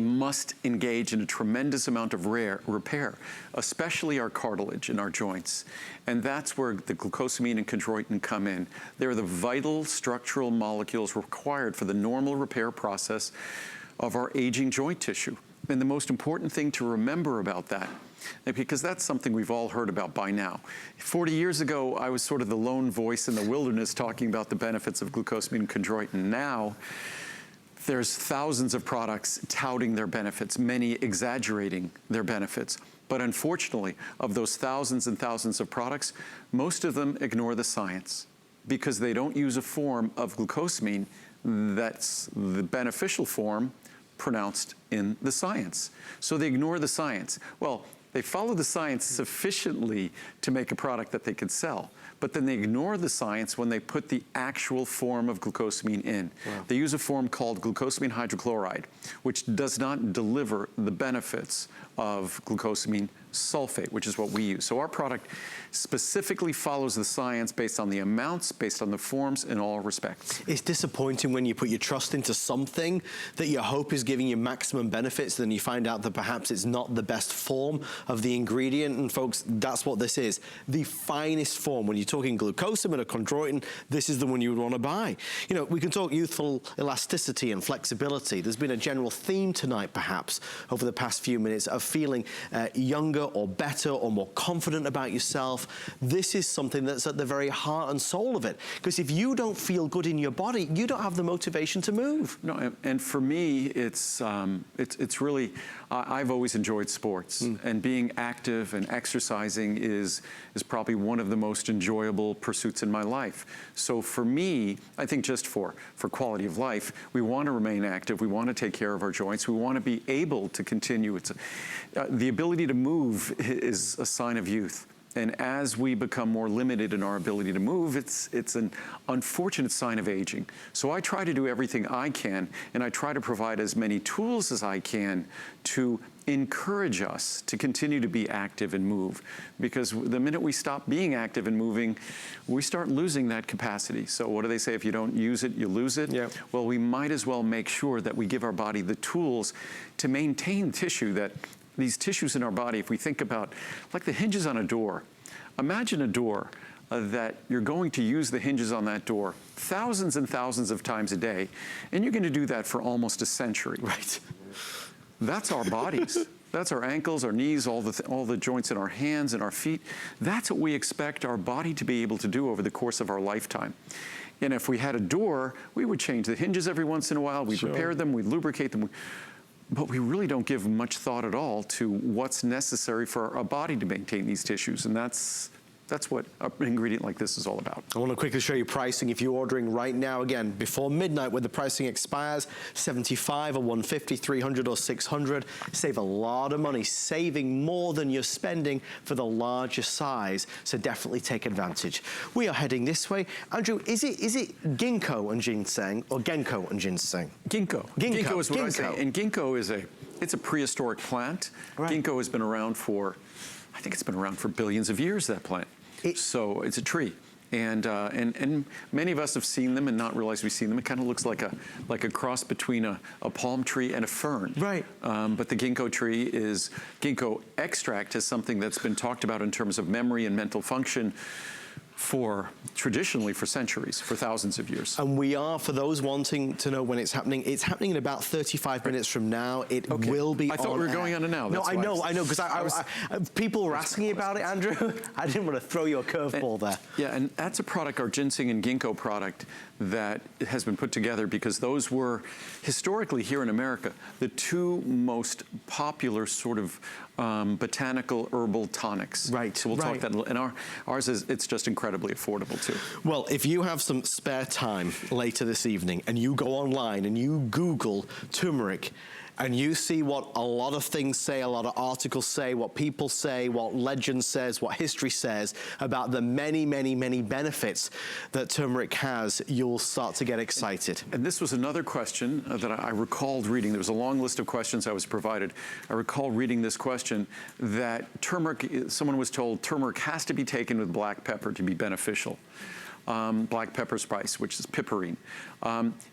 must engage in a tremendous amount of repair, especially our cartilage in our joints. And that's where the glucosamine and chondroitin come in. They're the vital structural molecules required for the normal repair process of our aging joint tissue. And the most important thing to remember about that, because that's something we've all heard about by now. 40 years ago, I was sort of the lone voice in the wilderness talking about the benefits of glucosamine and chondroitin. Now, there's thousands of products touting their benefits, many exaggerating their benefits. But unfortunately, of those thousands and thousands of products, most of them ignore the science because they don't use a form of glucosamine that's the beneficial form pronounced in the science. So they ignore the science. Well, they follow the science sufficiently to make a product that they can sell, but then they ignore the science when they put the actual form of glucosamine in. Wow. They use a form called glucosamine hydrochloride, which does not deliver the benefits of glucosamine sulfate, which is what we use. So our product specifically follows the science based on the amounts, based on the forms in all respects. It's disappointing when you put your trust into something that you hope is giving you maximum benefits, then you find out that perhaps it's not the best form of the ingredient. And folks, that's what this is. The finest form. When you're talking glucosamine or chondroitin, this is the one you would want to buy. You know, we can talk youthful elasticity and flexibility. There's been a general theme tonight, perhaps, over the past few minutes of feeling younger or better or more confident about yourself. This is something that's at the very heart and soul of it. Because if you don't feel good in your body, you don't have the motivation to move. No, and for me, it's really, I've always enjoyed sports, and being active and exercising is probably one of the most enjoyable pursuits in my life. So for me, I think just for quality of life, we want to remain active, we want to take care of our joints, we want to be able to continue. The ability to move is a sign of youth. And as we become more limited in our ability to move, it's an unfortunate sign of aging. So I try to do everything I can, and I try to provide as many tools as I can to encourage us to continue to be active and move. Because the minute we stop being active and moving, we start losing that capacity. So what do they say? If you don't use it, you lose it. Yep. Well, we might as well make sure that we give our body the tools to maintain tissue, that these tissues in our body, if we think about, like the hinges on a door. Imagine a door that you're going to use the hinges on that door thousands and thousands of times a day, and you're going to do that for almost a century. Right. That's our bodies. That's our ankles, our knees, all the joints in our hands and our feet. That's what we expect our body to be able to do over the course of our lifetime. And if we had a door, we would change the hinges every once in a while. We'd repair them, we'd lubricate them. But we really don't give much thought at all to what's necessary for our body to maintain these tissues. And that's what an ingredient like this is all about. I want to quickly show you pricing. If you're ordering right now, again, before midnight when the pricing expires, $75 or $150, $300 or $600. Save a lot of money, saving more than you're spending for the larger size. So definitely take advantage. We are heading this way. Andrew, is it Ginkgo and Ginseng or Gingko and Ginseng? Ginkgo. Ginkgo is what I say. And Ginkgo is it's a prehistoric plant. Right. Ginkgo has been around for, I think it's been around for billions of years, that plant. So it's a tree. And many of us have seen them and not realized we've seen them. It kind of looks like a cross between a palm tree and a fern. Right. But the ginkgo tree is, Ginkgo Extract is something that's been talked about in terms of memory and mental function traditionally for centuries, for thousands of years. And we are, for those wanting to know when it's happening in about 35 minutes from now. It will be on. I thought we were going on to now. No, I know, because people were asking about it, Andrew. I didn't want to throw you a curveball there. Yeah, and that's a product, our ginseng and ginkgo product, that has been put together because those were, historically here in America, the two most popular sort of botanical herbal tonics. Right. So we'll talk that, and ours is, it's just incredibly affordable too. Well, if you have some spare time later this evening and you go online and you Google turmeric, and you see what a lot of things say, a lot of articles say, what people say, what legend says, what history says about the many, many, many benefits that turmeric has, you'll start to get excited. And this was another question that I recalled reading. There was a long list of questions I was provided. I recall reading this question that turmeric, someone was told turmeric has to be taken with black pepper to be beneficial. black pepper spice, which is piperine.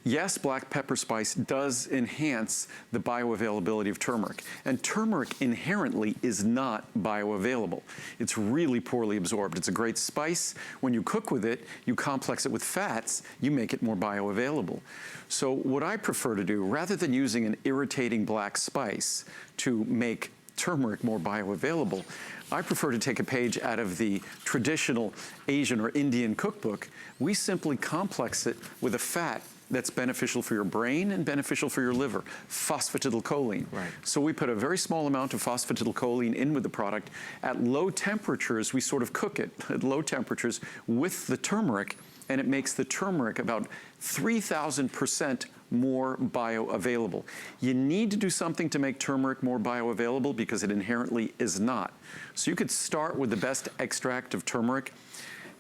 Yes, black pepper spice does enhance the bioavailability of turmeric, and turmeric inherently is not bioavailable. It's really poorly absorbed. It's a great spice. When you cook with it, you complex it with fats, you make it more bioavailable. So what I prefer to do, rather than using an irritating black spice to make turmeric more bioavailable, I prefer to take a page out of the traditional Asian or Indian cookbook. We simply complex it with a fat that's beneficial for your brain and beneficial for your liver, phosphatidylcholine. Right. So we put a very small amount of phosphatidylcholine in with the product. At low temperatures, we sort of cook it at low temperatures with the turmeric, and it makes the turmeric about 3,000% more bioavailable. You need to do something to make turmeric more bioavailable because it inherently is not. So you could start with the best extract of turmeric.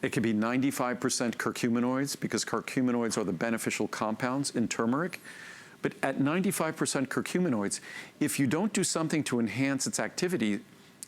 It could be 95% curcuminoids because curcuminoids are the beneficial compounds in turmeric. But at 95% curcuminoids, if you don't do something to enhance its activity,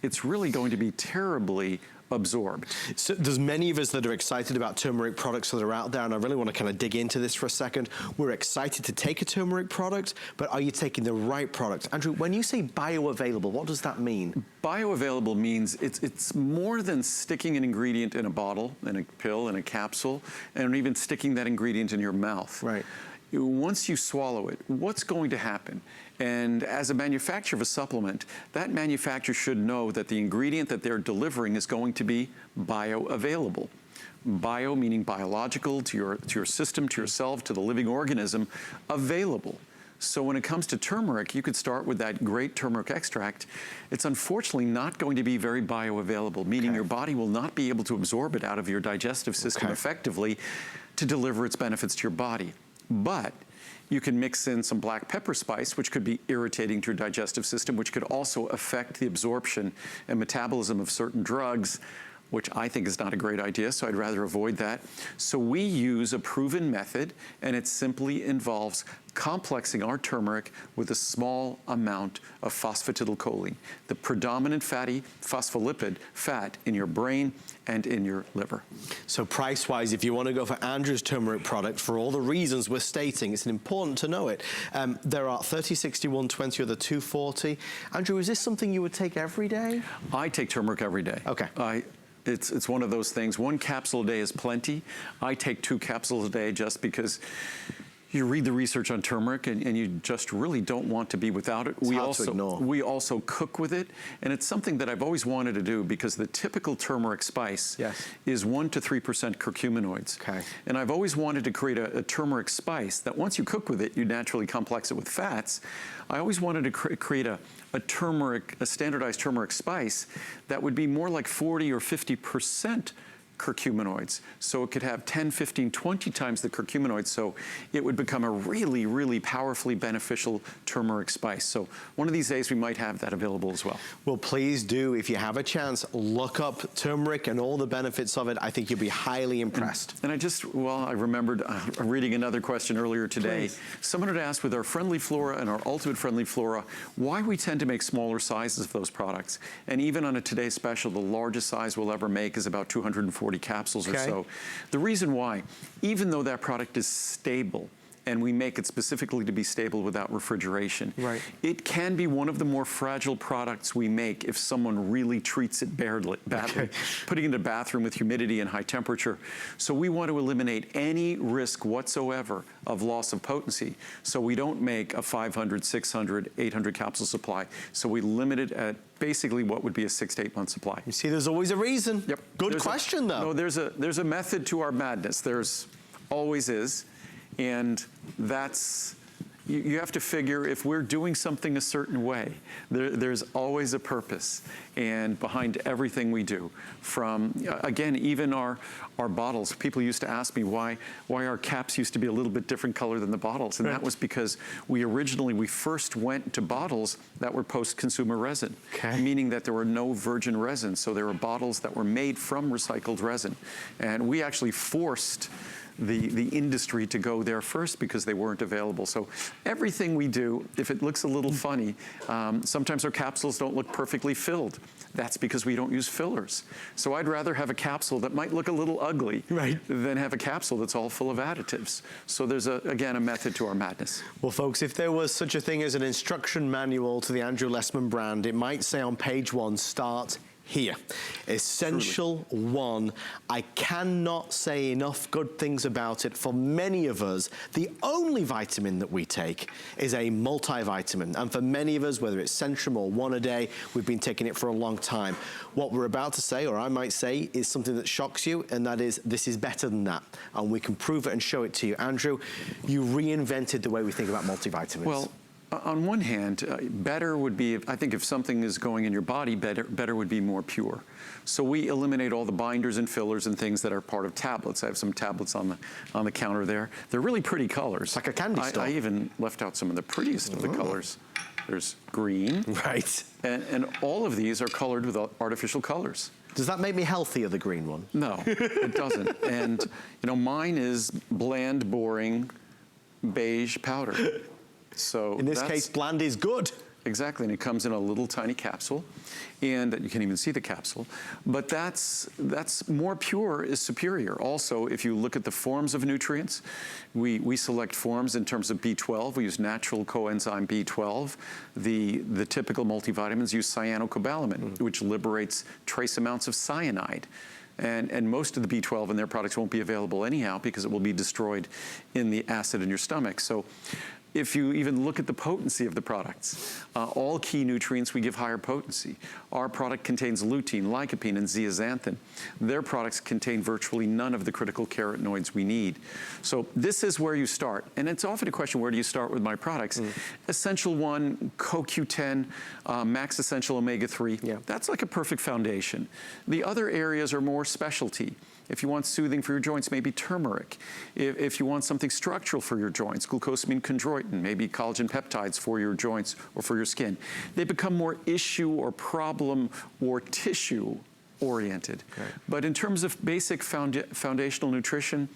it's really going to be terribly absorbed. So there's many of us that are excited about turmeric products that are out there, and I really want to kind of dig into this for a second. We're excited to take a turmeric product, but are you taking the right product? Andrew, when you say bioavailable, what does that mean? Bioavailable means it's more than sticking an ingredient in a bottle, in a pill, in a capsule, and even sticking that ingredient in your mouth. Right. Once you swallow it, what's going to happen? And as a manufacturer of a supplement, that manufacturer should know that the ingredient that they're delivering is going to be bioavailable. Bio meaning biological to your system, to yourself, to the living organism, available. So when it comes to turmeric, you could start with that great turmeric extract. It's unfortunately not going to be very bioavailable, meaning your body will not be able to absorb it out of your digestive system effectively to deliver its benefits to your body. But you can mix in some black pepper spice, which could be irritating to your digestive system, which could also affect the absorption and metabolism of certain drugs, which I think is not a great idea, so I'd rather avoid that. So we use a proven method, and it simply involves complexing our turmeric with a small amount of phosphatidylcholine, the predominant fatty phospholipid fat in your brain and in your liver. So price-wise, if you want to go for Andrew's turmeric product, for all the reasons we're stating, it's important to know it. There are 30, 60, 120 or the 240. Andrew, is this something you would take every day? I take turmeric every day. Okay. It's one of those things. One capsule a day is plenty. I take 2 capsules a day just because you read the research on turmeric and you just really don't want to be without it. We also cook with it, and it's something that I've always wanted to do because the typical turmeric spice is 1 to 3% curcuminoids. Okay. And I've always wanted to create a turmeric spice that once you cook with it, you naturally complex it with fats. I always wanted to create a standardized turmeric spice that would be more like 40 or 50% curcuminoids. So it could have 10, 15, 20 times the curcuminoids. So it would become a really, really powerfully beneficial turmeric spice. So one of these days we might have that available as well. Well, please do, if you have a chance, look up turmeric and all the benefits of it. I think you'll be highly impressed. And I remembered reading another question earlier today. Please. Someone had asked with our Friendly Flora and our Ultimate Friendly Flora, why we tend to make smaller sizes of those products. And even on a Today Special, the largest size we'll ever make is about 240 capsules or so. The reason why, even though that product is stable, and we make it specifically to be stable without refrigeration, it can be one of the more fragile products we make if someone really treats it badly, putting it in a bathroom with humidity and high temperature. So we want to eliminate any risk whatsoever of loss of potency. So we don't make a 500, 600, 800 capsule supply. So we limit it at basically what would be a 6 to 8 month supply. You see, there's always a reason. Yep. Good question, though. No, there's a method to our madness. There's always is. And that's, you have to figure if we're doing something a certain way, there's always a purpose and behind everything we do. From, again, even our bottles. People used to ask me why our caps used to be a little bit different color than the bottles. And that was because we first went to bottles that were post-consumer resin, meaning that there were no virgin resin. So there were bottles that were made from recycled resin. And we actually forced the industry to go there first because they weren't available. So everything we do, if it looks a little funny, sometimes our capsules don't look perfectly filled. That's because we don't use fillers. So I'd rather have a capsule that might look a little ugly than have a capsule that's all full of additives. So there's, again, a method to our madness. Well, folks, if there was such a thing as an instruction manual to the Andrew Lessman brand, it might say on page 1, start here. Essential Truly. 1. I cannot say enough good things about it. For many of us, the only vitamin that we take is a multivitamin. And for many of us, whether it's Centrum or one a day, we've been taking it for a long time. What we're about to say, or I might say, is something that shocks you, and that is, this is better than that. And we can prove it and show it to you. Andrew, you reinvented the way we think about multivitamins. Well, on one hand, better would be, I think if something is going in your body, better would be more pure. So we eliminate all the binders and fillers and things that are part of tablets. I have some tablets on the counter there. They're really pretty colors. Like a candy store. I even left out some of the prettiest of the colors. There's green. Right. And all of these are colored with artificial colors. Does that make me healthier, the green one? No, it doesn't. And, you know, mine is bland, boring, beige powder. So in this case, bland is good. Exactly, and it comes in a little tiny capsule, and you can't even see the capsule. But that's more pure is superior. Also, if you look at the forms of nutrients, we select forms in terms of B12. We use natural coenzyme B12. The typical multivitamins use cyanocobalamin, which liberates trace amounts of cyanide. And most of the B12 in their products won't be available anyhow because it will be destroyed in the acid in your stomach. So if you even look at the potency of the products, all key nutrients we give higher potency. Our product contains lutein, lycopene, and zeaxanthin. Their products contain virtually none of the critical carotenoids we need. So this is where you start. And it's often a question, where do you start with my products? Essential 1, CoQ10, Max Essential Omega-3. Yeah. That's like a perfect foundation. The other areas are more specialty. If you want soothing for your joints, maybe turmeric. If you want something structural for your joints, glucosamine, chondroitin, maybe collagen peptides for your joints or for your skin. They become more issue or problem or tissue oriented. Okay. But in terms of basic foundational nutrition,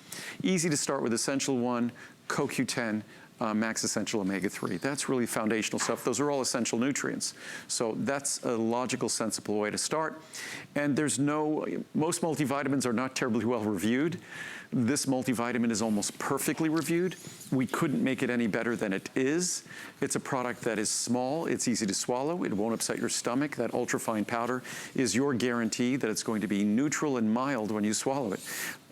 easy to start with Essential 1, CoQ10, Max Essential Omega-3. That's really foundational stuff. Those are all essential nutrients. So that's a logical, sensible way to start. And most multivitamins are not terribly well reviewed. This multivitamin is almost perfectly reviewed. We couldn't make it any better than it is. It's a product that is small, it's easy to swallow, it won't upset your stomach. That ultrafine powder is your guarantee that it's going to be neutral and mild when you swallow it.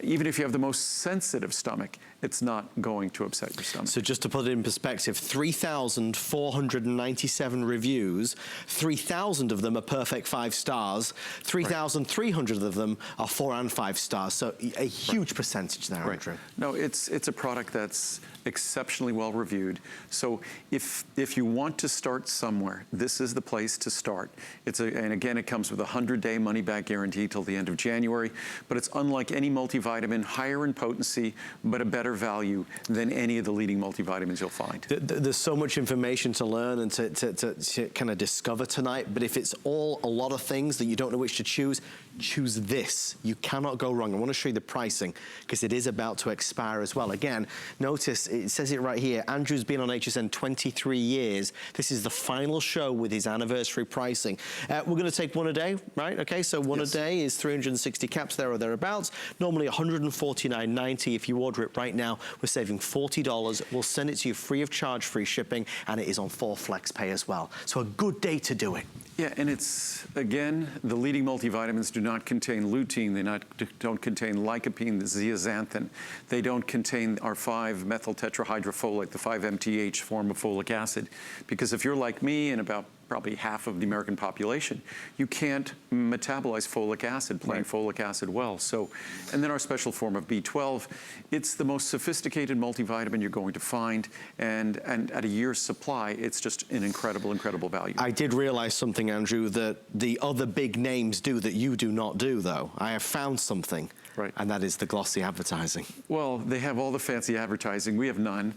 Even if you have the most sensitive stomach, it's not going to upset your stomach. So just to put it in perspective, 3,497 reviews, 3,000 of them are perfect 5 stars, 3,300 of them are 4 and 5 stars. So a huge percentage there, Andrew. No, it's a product that's exceptionally well reviewed. So if you want to start somewhere, this is the place to start. And again, it comes with a 100-day money-back guarantee till the end of January. But it's unlike any multivitamin, higher in potency, but a better value than any of the leading multivitamins you'll find. There's so much information to learn and to kind of discover tonight. But if it's all a lot of things that you don't know which to choose this. You cannot go wrong. I want to show you the pricing because it is about to expire as well. Again, notice it says it right here. Andrew's been on HSN 23 years. This is the final show with his anniversary pricing. We're going to take one a day, right? Okay, so one a day is 360 caps there or thereabouts. Normally $149.90. If you order it right now, we're saving $40. We'll send it to you free of charge, free shipping, and it is on 4 flex pay as well. So a good day to do it. Yeah, and it's, again, the leading multivitamins do not contain lutein. They don't contain lycopene, the zeaxanthin. They don't contain our 5-methyltetrahydrofolate, the 5-MTH form of folic acid. Because if you're like me and about probably half of the American population, you can't metabolize folic acid, plant folic acid well. So, and then our special form of B12, it's the most sophisticated multivitamin you're going to find, and at a year's supply, it's just an incredible, incredible value. I did realize something, Andrew, that the other big names do that you do not do, though. I have found something. Right. And that is the glossy advertising. Well, they have all the fancy advertising. We have none.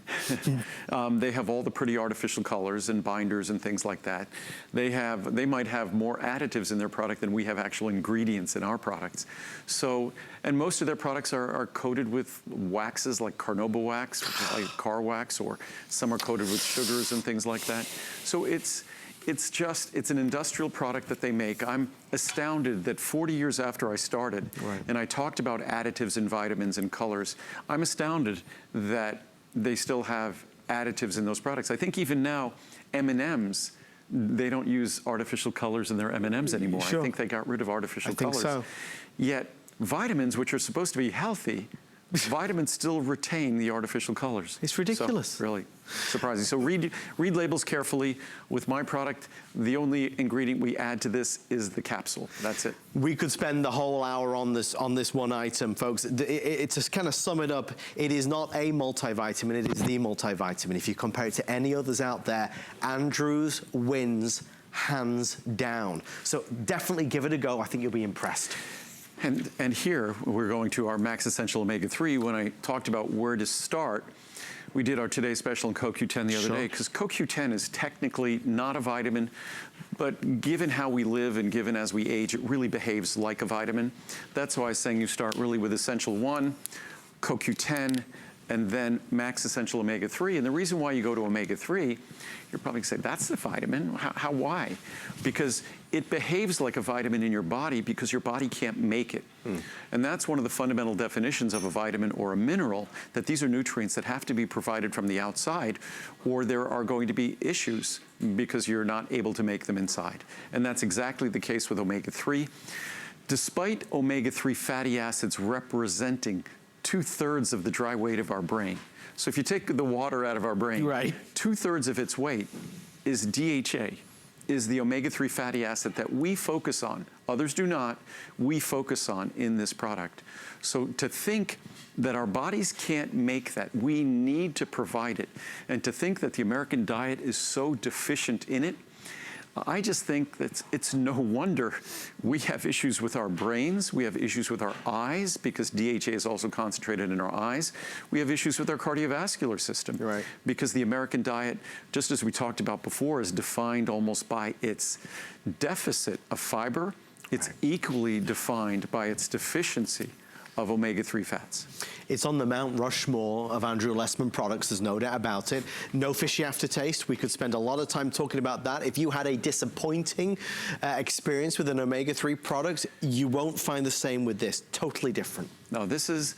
They have all the pretty artificial colors and binders and things like that. They might have more additives in their product than we have actual ingredients in our products. So, and most of their products are coated with waxes like carnauba wax, which is like car wax, or some are coated with sugars and things like that. So it's an industrial product that they make. I'm astounded that 40 years after I started, and I talked about additives and vitamins and colors, I'm astounded that they still have additives in those products. I think even now, M&Ms, they don't use artificial colors in their M&Ms anymore. Sure. I think they got rid of artificial colors. I think so. Yet, vitamins, which are supposed to be healthy, vitamins still retain the artificial colors. It's ridiculous. So, really surprising. So read labels carefully. With my product, the only ingredient we add to this is the capsule. That's it. We could spend the whole hour on this one item, folks. To kind of sum it up, it is not a multivitamin, it is the multivitamin. If you compare it to any others out there, Andrews wins hands down. So definitely give it a go. I think you'll be impressed. And here, we're going to our Max Essential Omega-3. When I talked about where to start, we did our Today Special in CoQ10 the other day, because CoQ10 is technically not a vitamin, but given how we live and given as we age, it really behaves like a vitamin. That's why I was saying you start really with Essential 1, CoQ10, and then Max Essential Omega-3. And the reason why you go to Omega-3, you're probably going to say, that's the vitamin. Why? Because it behaves like a vitamin in your body because your body can't make it. And that's one of the fundamental definitions of a vitamin or a mineral, that these are nutrients that have to be provided from the outside, or there are going to be issues because you're not able to make them inside. And that's exactly the case with Omega-3. Despite Omega-3 fatty acids representing 2/3 of the dry weight of our brain. So if you take the water out of our brain, 2/3 of its weight is DHA, is the omega-3 fatty acid that we focus on. Others do not. We focus on in this product. So to think that our bodies can't make that, we need to provide it. And to think that the American diet is so deficient in it, I just think that it's no wonder we have issues with our brains, we have issues with our eyes, because DHA is also concentrated in our eyes. We have issues with our cardiovascular system, because the American diet, just as we talked about before, is defined almost by its deficit of fiber. It's equally defined by its deficiency of omega-3 fats. It's on the Mount Rushmore of Andrew Lessman products, there's no doubt about it. No fishy aftertaste. We could spend a lot of time talking about that. If you had a disappointing experience with an omega-3 product, you won't find the same with this. Totally different. No, this is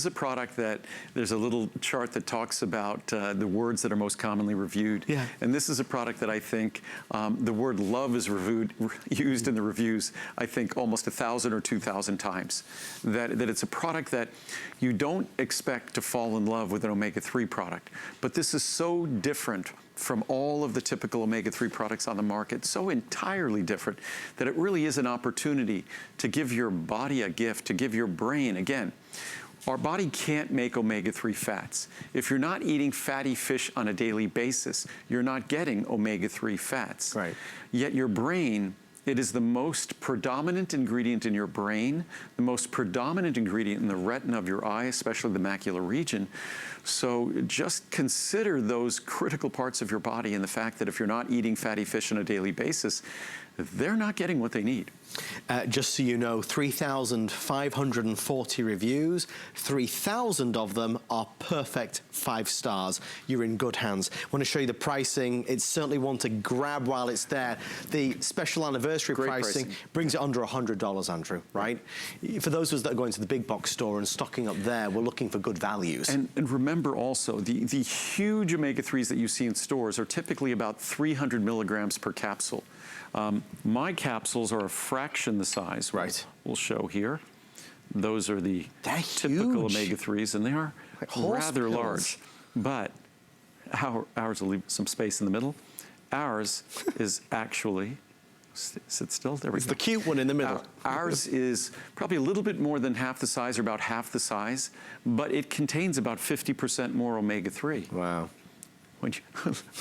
a product that there's a little chart that talks about the words that are most commonly reviewed. And this is a product that I think the word love is used in the reviews, I think almost 1,000 or 2,000 times. That it's a product that you don't expect to fall in love with an omega-3 product. But this is so different from all of the typical omega-3 products on the market, so entirely different, that it really is an opportunity to give your body a gift, to give your brain, again, our body can't make omega-3 fats. If you're not eating fatty fish on a daily basis, you're not getting omega-3 fats. Yet your brain, it is the most predominant ingredient in your brain, the most predominant ingredient in the retina of your eye, especially the macular region. So just consider those critical parts of your body and the fact that if you're not eating fatty fish on a daily basis, they're not getting what they need. Just so you know, 3,540 reviews, 3,000 of them are perfect 5 stars. You're in good hands. I want to show you the pricing. It's certainly one to grab while it's there. The special anniversary pricing brings it under $100, Andrew, right? For those of us that are going to the big box store and stocking up there, we're looking for good values. And remember also, the huge omega-3s that you see in stores are typically about 300 milligrams per capsule. My capsules are a fraction the size. We'll show here. Those are the typical omega-3s, and they are rather large. But ours will leave some space in the middle. Ours is actually, sit still, there we go. It's the cute one in the middle. Ours is probably a little bit more than half the size, or about half the size, but it contains about 50% more omega-3. Wow.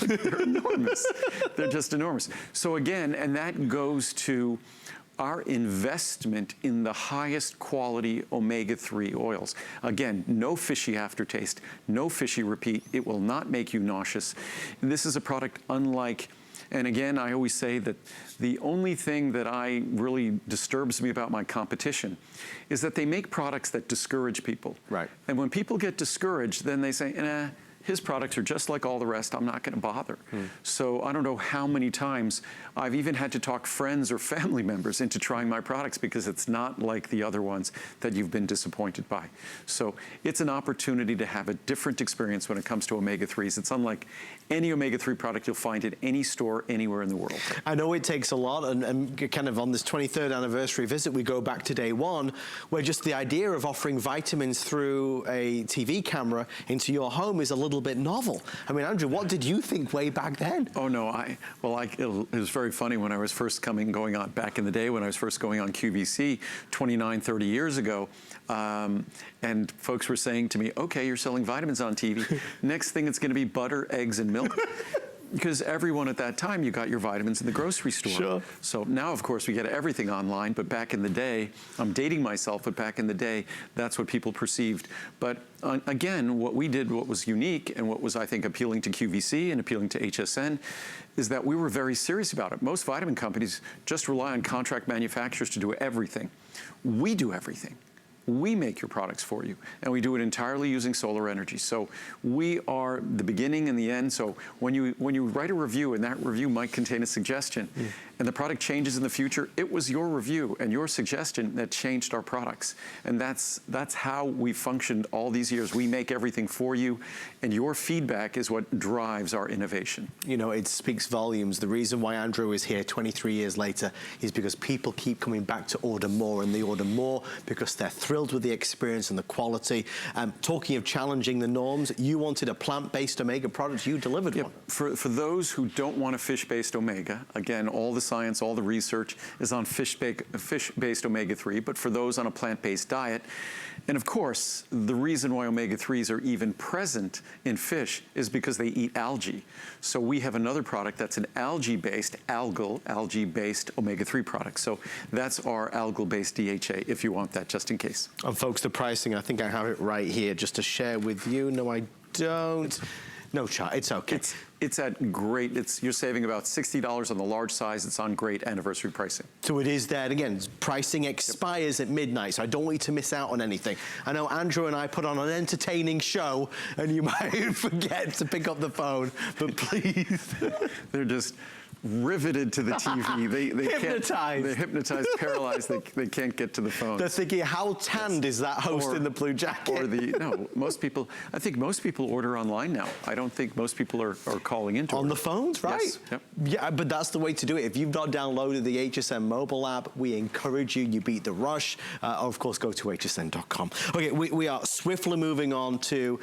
They're enormous. They're just enormous. So again, and that goes to our investment in the highest quality omega-3 oils. Again, no fishy aftertaste, no fishy repeat. It will not make you nauseous. And this is a product unlike, and again, I always say that the only thing that really disturbs me about my competition is that they make products that discourage people. Right. And when people get discouraged, then they say, his products are just like all the rest, I'm not gonna bother. So I don't know how many times I've even had to talk friends or family members into trying my products because it's not like the other ones that you've been disappointed by. So it's an opportunity to have a different experience when it comes to omega-3s. It's unlike any omega-3 product you'll find at any store anywhere in the world. I know it takes a lot, and kind of on this 23rd anniversary visit, we go back to day one, where just the idea of offering vitamins through a TV camera into your home is a little bit novel. I mean, Andrew, what did you think way back then? Oh no, it was very funny when I was first going on, back in the day when I was first going on QVC 29, 30 years ago, and folks were saying to me, okay, you're selling vitamins on TV. Next thing it's gonna be butter, eggs, and milk. Because everyone at that time, you got your vitamins in the grocery store. Sure. So now, of course, we get everything online, but back in the day, I'm dating myself, but back in the day, that's what people perceived. But again, what we did, what was unique, and what was, I think, appealing to QVC and appealing to HSN, is that we were very serious about it. Most vitamin companies just rely on contract manufacturers to do everything. We do everything. We make your products for you, and we do it entirely using solar energy. So we are the beginning and the end. So when you write a review, and that review might contain a suggestion, and the product changes in the future, it was your review and your suggestion that changed our products. And that's how we functioned all these years. We make everything for you, and your feedback is what drives our innovation. You know, it speaks volumes. The reason why Andrew is here 23 years later is because people keep coming back to order more, and they order more because they're thrilled with the experience and the quality. Talking of challenging the norms, you wanted a plant-based omega product, you delivered one. For those who don't want a fish-based omega, again, all the science, all the research is on fish-based omega-3, but for those on a plant-based diet, and of course, the reason why omega-3s are even present in fish is because they eat algae. So we have another product that's an algae-based omega-3 product. So that's our algal-based DHA, if you want that, just in case. And folks, the pricing, I think I have it right here, just to share with you. No, I don't. No chart, it's okay. It's at great, you're saving about $60 on the large size. It's on great anniversary pricing. So it is there. Again, pricing expires at midnight, so I don't want you to miss out on anything. I know Andrew and I put on an entertaining show, and you might forget to pick up the phone, but please. They're just riveted to the TV. They hypnotized. They're hypnotized, paralyzed. They can't get to the phone. They're thinking, how tanned is that host in the blue jacket? No, most people, I think most people order online now. I don't think most people are calling into on the phones, right? Yes. Yep. Yeah, but that's the way to do it. If you've not downloaded the HSN mobile app, we encourage you beat the rush. Of course, go to hsn.com. Okay, we are swiftly moving on to,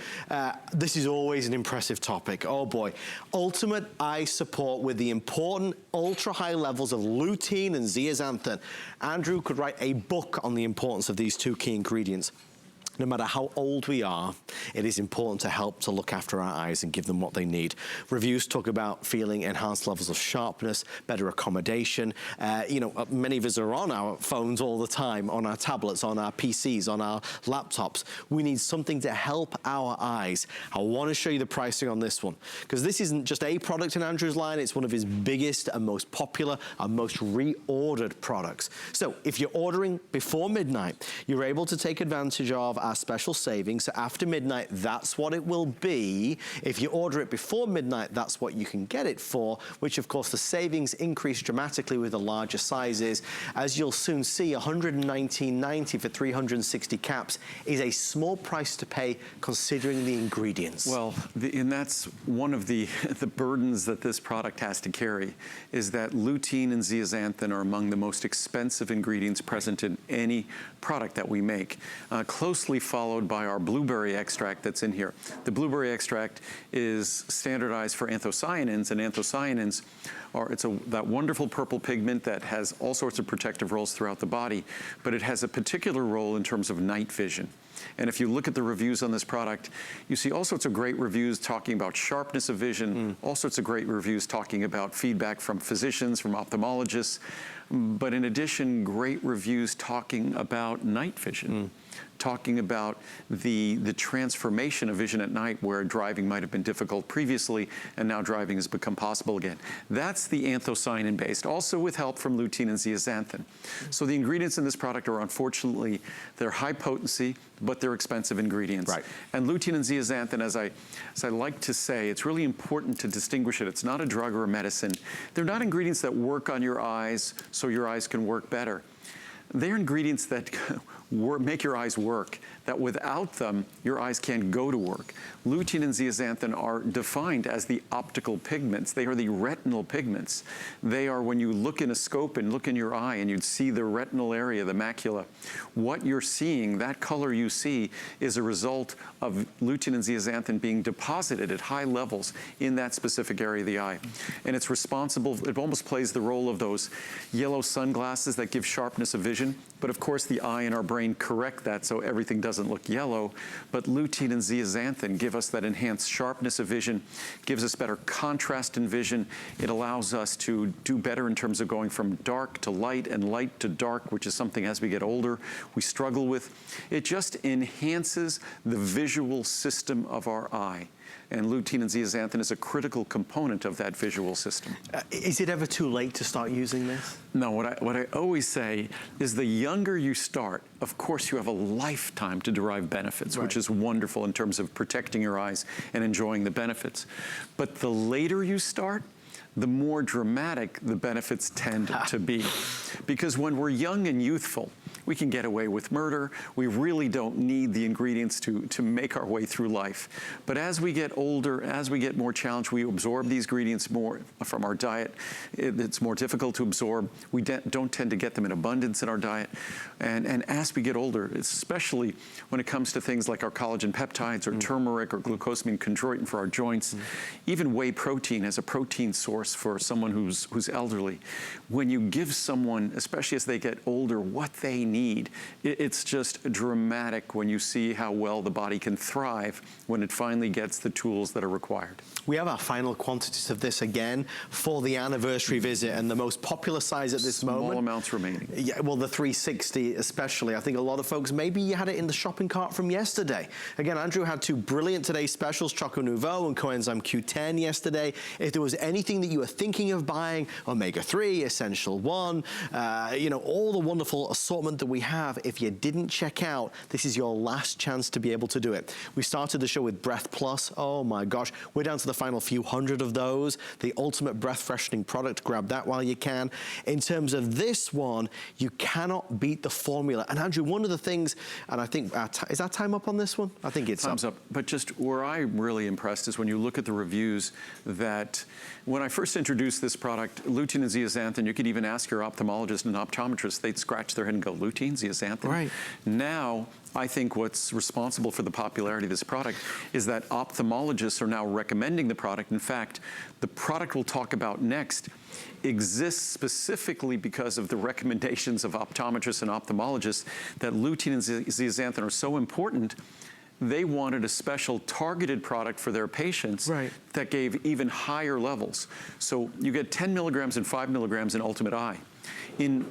this is always an impressive topic. Oh boy. Ultimate eye support with the important ultra-high levels of lutein and zeaxanthin. Andrew could write a book on the importance of these two key ingredients. No matter how old we are, it is important to help to look after our eyes and give them what they need. Reviews talk about feeling enhanced levels of sharpness, better accommodation. You know, many of us are on our phones all the time, on our tablets, on our PCs, on our laptops. We need something to help our eyes. I want to show you the pricing on this one, because this isn't just a product in Andrew's line, it's one of his biggest and most popular and most reordered products. So if you're ordering before midnight, you're able to take advantage of our special savings. So after midnight, that's what it will be. If you order it before midnight, that's what you can get it for, which of course the savings increase dramatically with the larger sizes. As you'll soon see, $119.90 for 360 caps is a small price to pay considering the ingredients. Well, and that's one of the burdens that this product has to carry, is that lutein and zeaxanthin are among the most expensive ingredients present in any product that we make, closely followed by our blueberry extract that's in here. The blueberry extract is standardized for anthocyanins, and anthocyanins are, that wonderful purple pigment that has all sorts of protective roles throughout the body, but it has a particular role in terms of night vision. And if you look at the reviews on this product, you see all sorts of great reviews talking about sharpness of vision, all sorts of great reviews talking about feedback from physicians, from ophthalmologists. But in addition, great reviews talking about night vision. Talking about the transformation of vision at night, where driving might have been difficult previously and now driving has become possible again. That's the anthocyanin based, also with help from lutein and zeaxanthin. So the ingredients in this product are, unfortunately, they're high potency, but they're expensive ingredients. Right. And lutein and zeaxanthin, as I like to say, it's really important to distinguish it. It's not a drug or a medicine. They're not ingredients that work on your eyes so your eyes can work better. They're ingredients that make your eyes work, that without them, your eyes can't go to work. Lutein and zeaxanthin are defined as the optical pigments. They are the retinal pigments. They are, when you look in a scope and look in your eye and you'd see the retinal area, the macula, what you're seeing, that color you see, is a result of lutein and zeaxanthin being deposited at high levels in that specific area of the eye. And it's responsible, it almost plays the role of those yellow sunglasses that give sharpness of vision. But of course, the eye and our brain correct that so everything doesn't look yellow. But lutein and zeaxanthin give us that enhanced sharpness of vision, gives us better contrast in vision. It allows us to do better in terms of going from dark to light and light to dark, which is something as we get older we struggle with. It just enhances the visual system of our eye. And lutein and zeaxanthin is a critical component of that visual system. Is it ever too late to start using this? No, what I always say is the younger you start, of course you have a lifetime to derive benefits, which is wonderful in terms of protecting your eyes and enjoying the benefits. But the later you start, the more dramatic the benefits tend to be. Because when we're young and youthful, we can get away with murder. We really don't need the ingredients to make our way through life. But as we get older, as we get more challenged, we absorb these ingredients more from our diet. It's more difficult to absorb. We don't tend to get them in abundance in our diet. And as we get older, especially when it comes to things like our collagen peptides or turmeric or glucosamine, chondroitin for our joints, even whey protein as a protein source for someone who's elderly. When you give someone, especially as they get older, what they need, it's just dramatic when you see how well the body can thrive when it finally gets the tools that are required. We have our final quantities of this again for the anniversary visit, and the most popular size at this moment. Small amounts remaining. Yeah, well, the 360 especially. I think a lot of folks, maybe you had it in the shopping cart from yesterday. Again, Andrew had two brilliant Today specials, Choco Nouveau and Coenzyme Q10 yesterday. If there was anything that you were thinking of buying, Omega-3, Essential 1, you know, all the wonderful assortment that we have, if you didn't check out, this is your last chance to be able to do it. We started the show with Breath Plus. Oh my gosh, we're down to the final few hundred of those. The ultimate breath freshening product, grab that while you can. In terms of this one, you cannot beat the formula. And Andrew, one of the things, and I think, is our time up on this one? I think it's Time's up. But just where I'm really impressed is when you look at the reviews that when I first introduced this product, lutein and zeaxanthin, you could even ask your ophthalmologist and optometrist, they'd scratch their head and go, lutein, zeaxanthin? Right. Now, I think what's responsible for the popularity of this product is that ophthalmologists are now recommending the product. In fact, the product we'll talk about next exists specifically because of the recommendations of optometrists and ophthalmologists that lutein and zeaxanthin are so important. They wanted a special targeted product for their patients that gave even higher levels. So you get 10 milligrams and 5 milligrams in Ultimate Eye.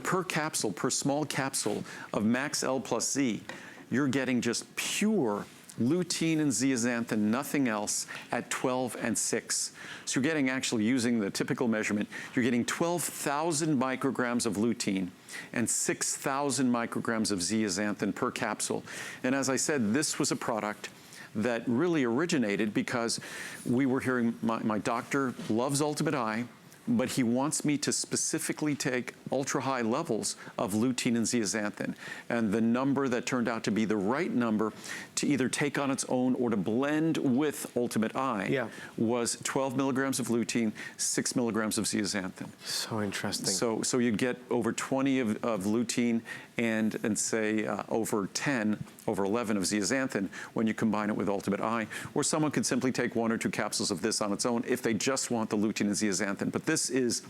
Per capsule, per small capsule of Max L plus Z, you're getting just pure lutein and zeaxanthin, nothing else, at 12 and 6. So you're getting, actually using the typical measurement, you're getting 12,000 micrograms of lutein and 6,000 micrograms of zeaxanthin per capsule. And as I said, this was a product that really originated because we were hearing, my doctor loves Ultimate Eye, but he wants me to specifically take ultra-high levels of lutein and zeaxanthin. And the number that turned out to be the right number to either take on its own or to blend with Ultimate Eye was 12 milligrams of lutein, 6 milligrams of zeaxanthin. So interesting. So you'd get over 20 of lutein and say over 10, over 11 of zeaxanthin when you combine it with Ultimate Eye. Or someone could simply take 1 or 2 capsules of this on its own if they just want the lutein and zeaxanthin. But this is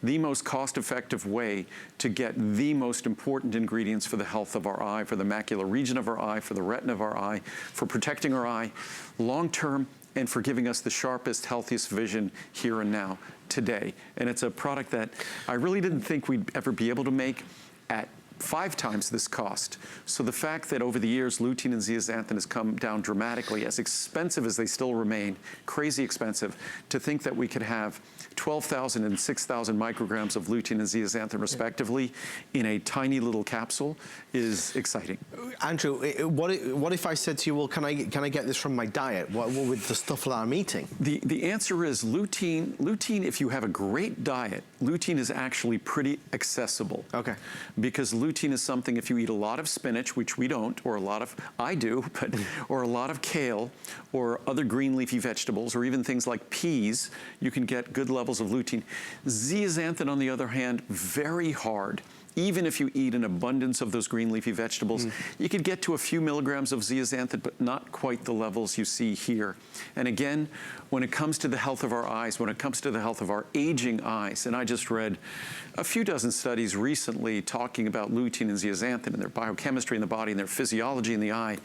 the most cost-effective way to get the most important ingredients for the health of our eye, for the macular region of our eye, for the retina of our eye, for protecting our eye long-term and for giving us the sharpest, healthiest vision here and now, today. And it's a product that I really didn't think we'd ever be able to make at 5 times this cost. So the fact that over the years, lutein and zeaxanthin has come down dramatically, as expensive as they still remain, crazy expensive, to think that we could have 12,000 and 6,000 micrograms of lutein and zeaxanthin respectively in a tiny little capsule is exciting. Andrew, what if I said to you, well, can I get this from my diet? What with the stuff that I'm eating? The answer is lutein, if you have a great diet, lutein is actually pretty accessible. Okay. Because lutein is something, if you eat a lot of spinach, which we don't, or I do, but, or a lot of kale, or other green leafy vegetables, or even things like peas, you can get good levels of lutein. Zeaxanthin, on the other hand, very hard. Even if you eat an abundance of those green leafy vegetables, you could get to a few milligrams of zeaxanthin, but not quite the levels you see here. And again, when it comes to the health of our eyes, when it comes to the health of our aging eyes, and I just read a few dozen studies recently talking about lutein and zeaxanthin and their biochemistry in the body and their physiology in the eye,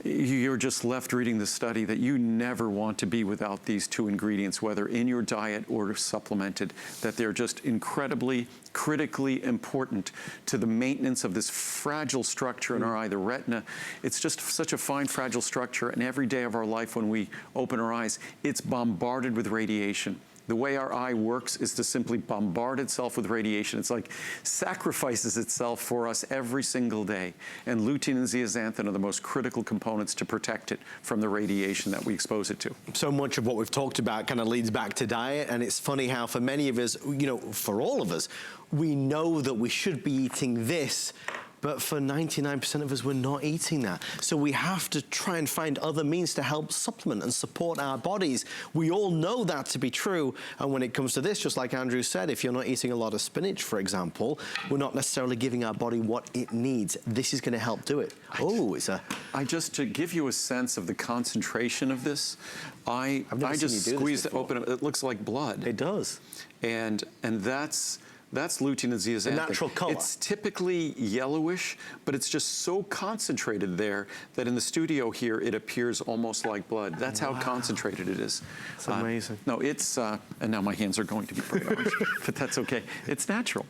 you're just left reading the study that you never want to be without these 2 ingredients, whether in your diet or supplemented, that they're just incredibly, critically important to the maintenance of this fragile structure in our eye, the retina. It's just such a fine, fragile structure, and every day of our life when we open our eyes, it's bombarded with radiation. The way our eye works is to simply bombard itself with radiation. It's like sacrifices itself for us every single day. And lutein and zeaxanthin are the most critical components to protect it from the radiation that we expose it to. So much of what we've talked about kind of leads back to diet, and it's funny how for many of us, you know, for all of us, we know that we should be eating this, but for 99% of us, we're not eating that. So we have to try and find other means to help supplement and support our bodies. We all know that to be true. And when it comes to this, just like Andrew said, if you're not eating a lot of spinach, for example, we're not necessarily giving our body what it needs. This is going to help do it. Just to give you a sense of the concentration of this, I just squeezed it open. It looks like blood. It does. And that's lutein and zeaxanthin. The natural color. It's typically yellowish, but it's just so concentrated there that in the studio here, it appears almost like blood. That's how concentrated it is. It's amazing. No, it's, and now my hands are going to be bright orange, but that's okay. It's natural.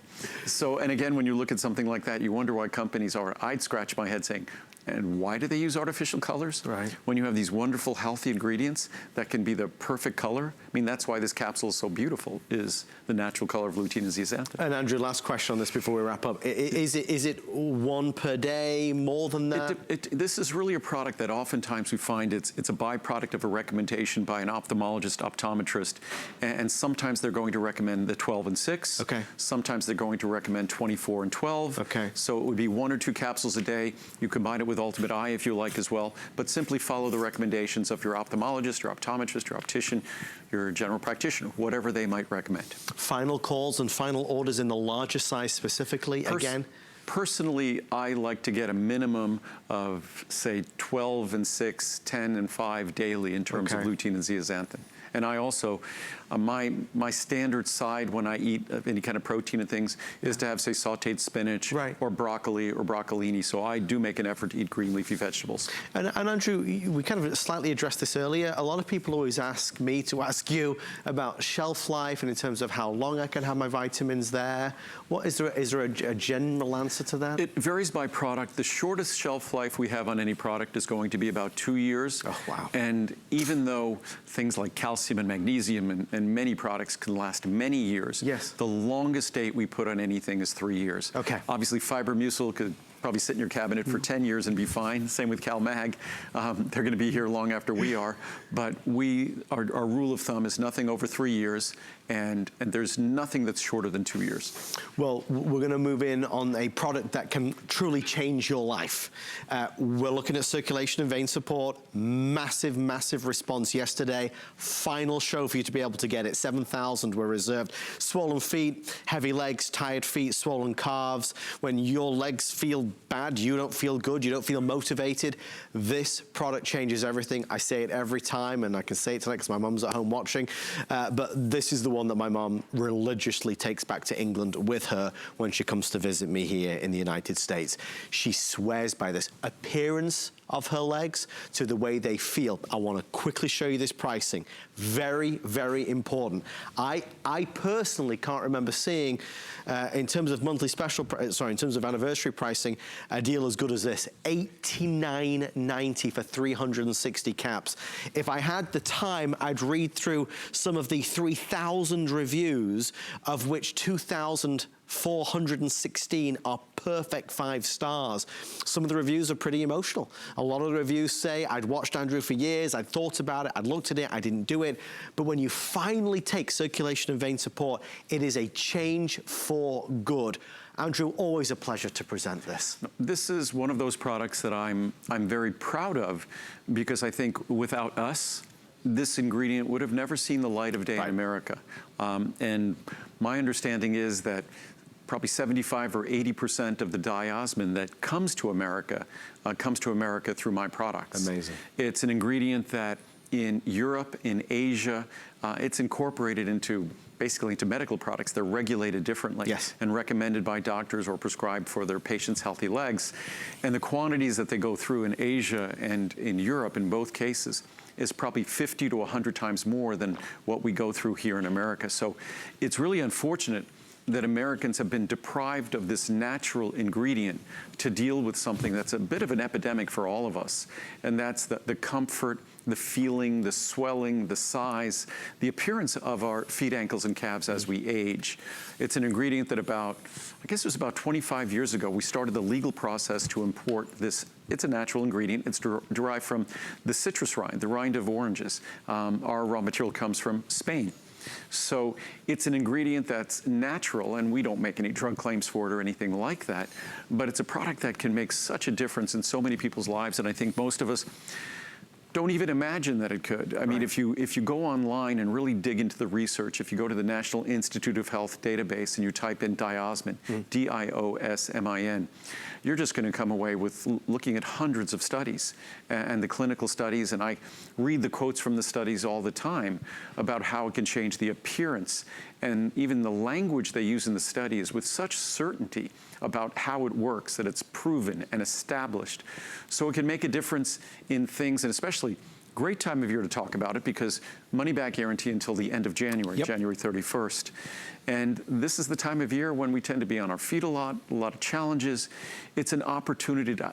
So, and again, when you look at something like that, you wonder why companies I'd scratch my head saying, and why do they use artificial colors? Right. When you have these wonderful, healthy ingredients that can be the perfect color. I mean, that's why this capsule is so beautiful, is the natural color of lutein and zeaxanthin. And Andrew, last question on this before we wrap up. Is it 1 per day, more than that? This is really a product that oftentimes we find it's a byproduct of a recommendation by an ophthalmologist, optometrist, and sometimes they're going to recommend the 12 and 6. Okay. Sometimes they're going to recommend 24 and 12. Okay. So it would be 1 or 2 capsules a day. You combine it with Ultimate Eye if you like as well, but simply follow the recommendations of your ophthalmologist, your optometrist, your optician, your general practitioner, whatever they might recommend. Final calls and final orders in the larger size specifically, again? Personally, I like to get a minimum of, say, 12 and 6, 10 and 5 daily in terms of lutein and zeaxanthin. And I also, my standard side when I eat any kind of protein and things is to have, say, sauteed spinach or broccoli or broccolini. So I do make an effort to eat green leafy vegetables. And Andrew, we kind of slightly addressed this earlier. A lot of people always ask me to ask you about shelf life and in terms of how long I can have my vitamins there. Is there a general answer to that? It varies by product. The shortest shelf life we have on any product is going to be about 2 years. Oh, wow. And even though things like calcium and magnesium and many products can last many years, the longest date we put on anything is 3 years. Okay. Obviously, Fiber Mucil could probably sit in your cabinet for 10 years and be fine. Same with CalMag. They're going to be here long after we are. But our rule of thumb is nothing over 3 years, and there's nothing that's shorter than 2 years. Well, we're going to move in on a product that can truly change your life. We're looking at circulation and vein support. Massive, massive response yesterday. Final show for you to be able to get it. 7,000 were reserved. Swollen feet, heavy legs, tired feet, swollen calves. When your legs feel bad, you don't feel good, you don't feel motivated, this product changes everything. I say it every time, and I can say it tonight because my mum's at home watching, but this is the one that my mum religiously takes back to England with her when she comes to visit me here in the United States. She swears by this. Appearance of her legs to the way they feel. I want to quickly show you this pricing. Very, very important. I personally can't remember seeing, in terms of monthly special, in terms of anniversary pricing, a deal as good as this. $89.90 for 360 caps. If I had the time, I'd read through some of the 3,000 reviews, of which 2,416 are perfect 5 stars. Some of the reviews are pretty emotional. A lot of the reviews say, I'd watched Andrew for years, I'd thought about it, I'd looked at it, I didn't do it. But when you finally take circulation and vein support, it is a change for good. Andrew, always a pleasure to present this. This is one of those products that I'm very proud of, because I think without us, this ingredient would have never seen the light of day in America. And my understanding is that probably 75 or 80% of the diosmin that comes to America through my products. Amazing. It's an ingredient that in Europe, in Asia, it's incorporated into basically into medical products. They're regulated differently and recommended by doctors or prescribed for their patients' healthy legs. And the quantities that they go through in Asia and in Europe, in both cases, is probably 50 to 100 times more than what we go through here in America. So it's really unfortunate that Americans have been deprived of this natural ingredient to deal with something that's a bit of an epidemic for all of us. And that's the comfort, the feeling, the swelling, the size, the appearance of our feet, ankles, and calves as we age. It's an ingredient that I guess it was about 25 years ago, we started the legal process to import this. It's a natural ingredient. It's derived from the citrus rind, the rind of oranges. Our raw material comes from Spain. So it's an ingredient that's natural, and we don't make any drug claims for it or anything like that, but it's a product that can make such a difference in so many people's lives, and I think most of us don't even imagine that it could. I mean, if you go online and really dig into the research, if you go to the National Institute of Health database and you type in diosmin, D-I-O-S-M-I-N, you're just going to come away with looking at hundreds of studies and the clinical studies, and I read the quotes from the studies all the time about how it can change the appearance, and even the language they use in the study is with such certainty about how it works, that it's proven and established. So it can make a difference in things, and especially great time of year to talk about it, because money back guarantee until the end of January, January 31st. And this is the time of year when we tend to be on our feet a lot of challenges. It's an opportunity to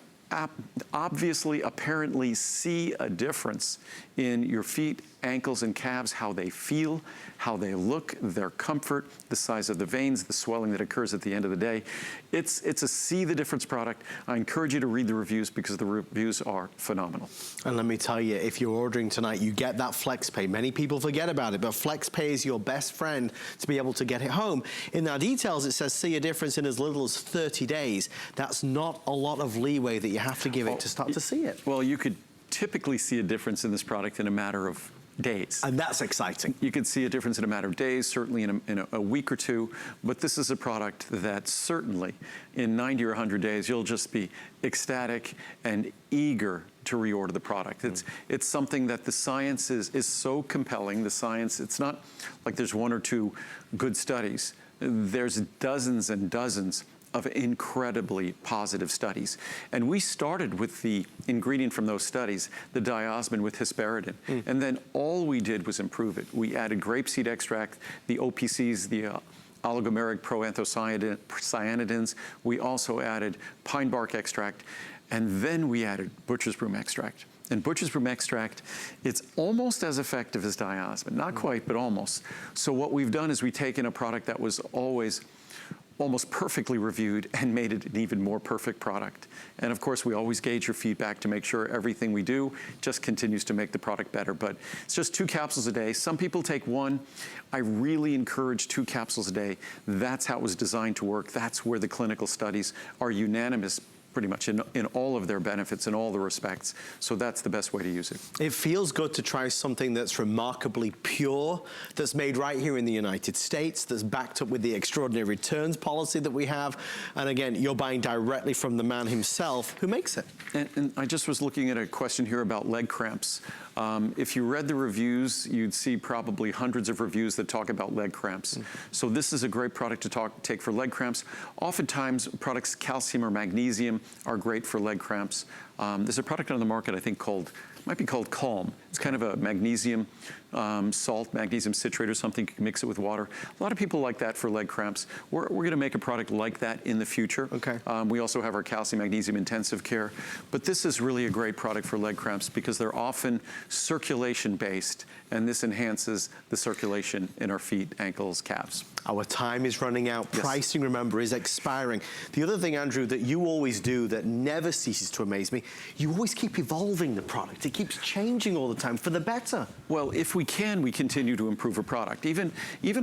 obviously, apparently see a difference in your feet, ankles, and calves, how they feel, how they look, their comfort, the size of the veins, the swelling that occurs at the end of the day. It's a see the difference product. I encourage you to read the reviews, because the reviews are phenomenal. And let me tell you, if you're ordering tonight, you get that flex pay. Many people forget about it, but flex pay is your best friend to be able to get it home. In our details, it says see a difference in as little as 30 days. That's not a lot of leeway that you have to give it to start to see it. Well, you could typically see a difference in this product in a matter of days. And that's exciting. You could see a difference in a matter of days, certainly in a week or two, but this is a product that certainly in 90 or 100 days, you'll just be ecstatic and eager to reorder the product. It's something that the science is so compelling. The science, it's not like there's 1 or 2 good studies. There's dozens and dozens of incredibly positive studies. And we started with the ingredient from those studies, the diosmin with hesperidin. And then all we did was improve it. We added grapeseed extract, the OPCs, the oligomeric proanthocyanidins. We also added pine bark extract. And then we added butcher's broom extract. And butcher's broom extract, it's almost as effective as diosmin. Not quite, but almost. So what we've done is we've taken a product that was almost perfectly reviewed and made it an even more perfect product. And of course, we always gauge your feedback to make sure everything we do just continues to make the product better. But it's just 2 capsules a day. Some people take 1. I really encourage 2 capsules a day. That's how it was designed to work. That's where the clinical studies are unanimous pretty much in all of their benefits in all the respects. So that's the best way to use it. It feels good to try something that's remarkably pure, that's made right here in the United States, that's backed up with the extraordinary returns policy that we have. And again, you're buying directly from the man himself who makes it. And I just was looking at a question here about leg cramps. If you read the reviews, you'd see probably hundreds of reviews that talk about leg cramps. So this is a great product to take for leg cramps. Oftentimes, products calcium or magnesium are great for leg cramps. There's a product on the market, I think, might be called Calm. It's kind of a magnesium salt, magnesium citrate or something. You can mix it with water. A lot of people like that for leg cramps. We're going to make a product like that in the future. Okay. We also have our calcium magnesium intensive care. But this is really a great product for leg cramps because they're often circulation based, and this enhances the circulation in our feet, ankles, calves. Our time is running out. Yes. Pricing, remember, is expiring. The other thing, Andrew, that you always do that never ceases to amaze me, you always keep evolving the product. It keeps changing all the time for the better. Well, if we can, we continue to improve a product. Even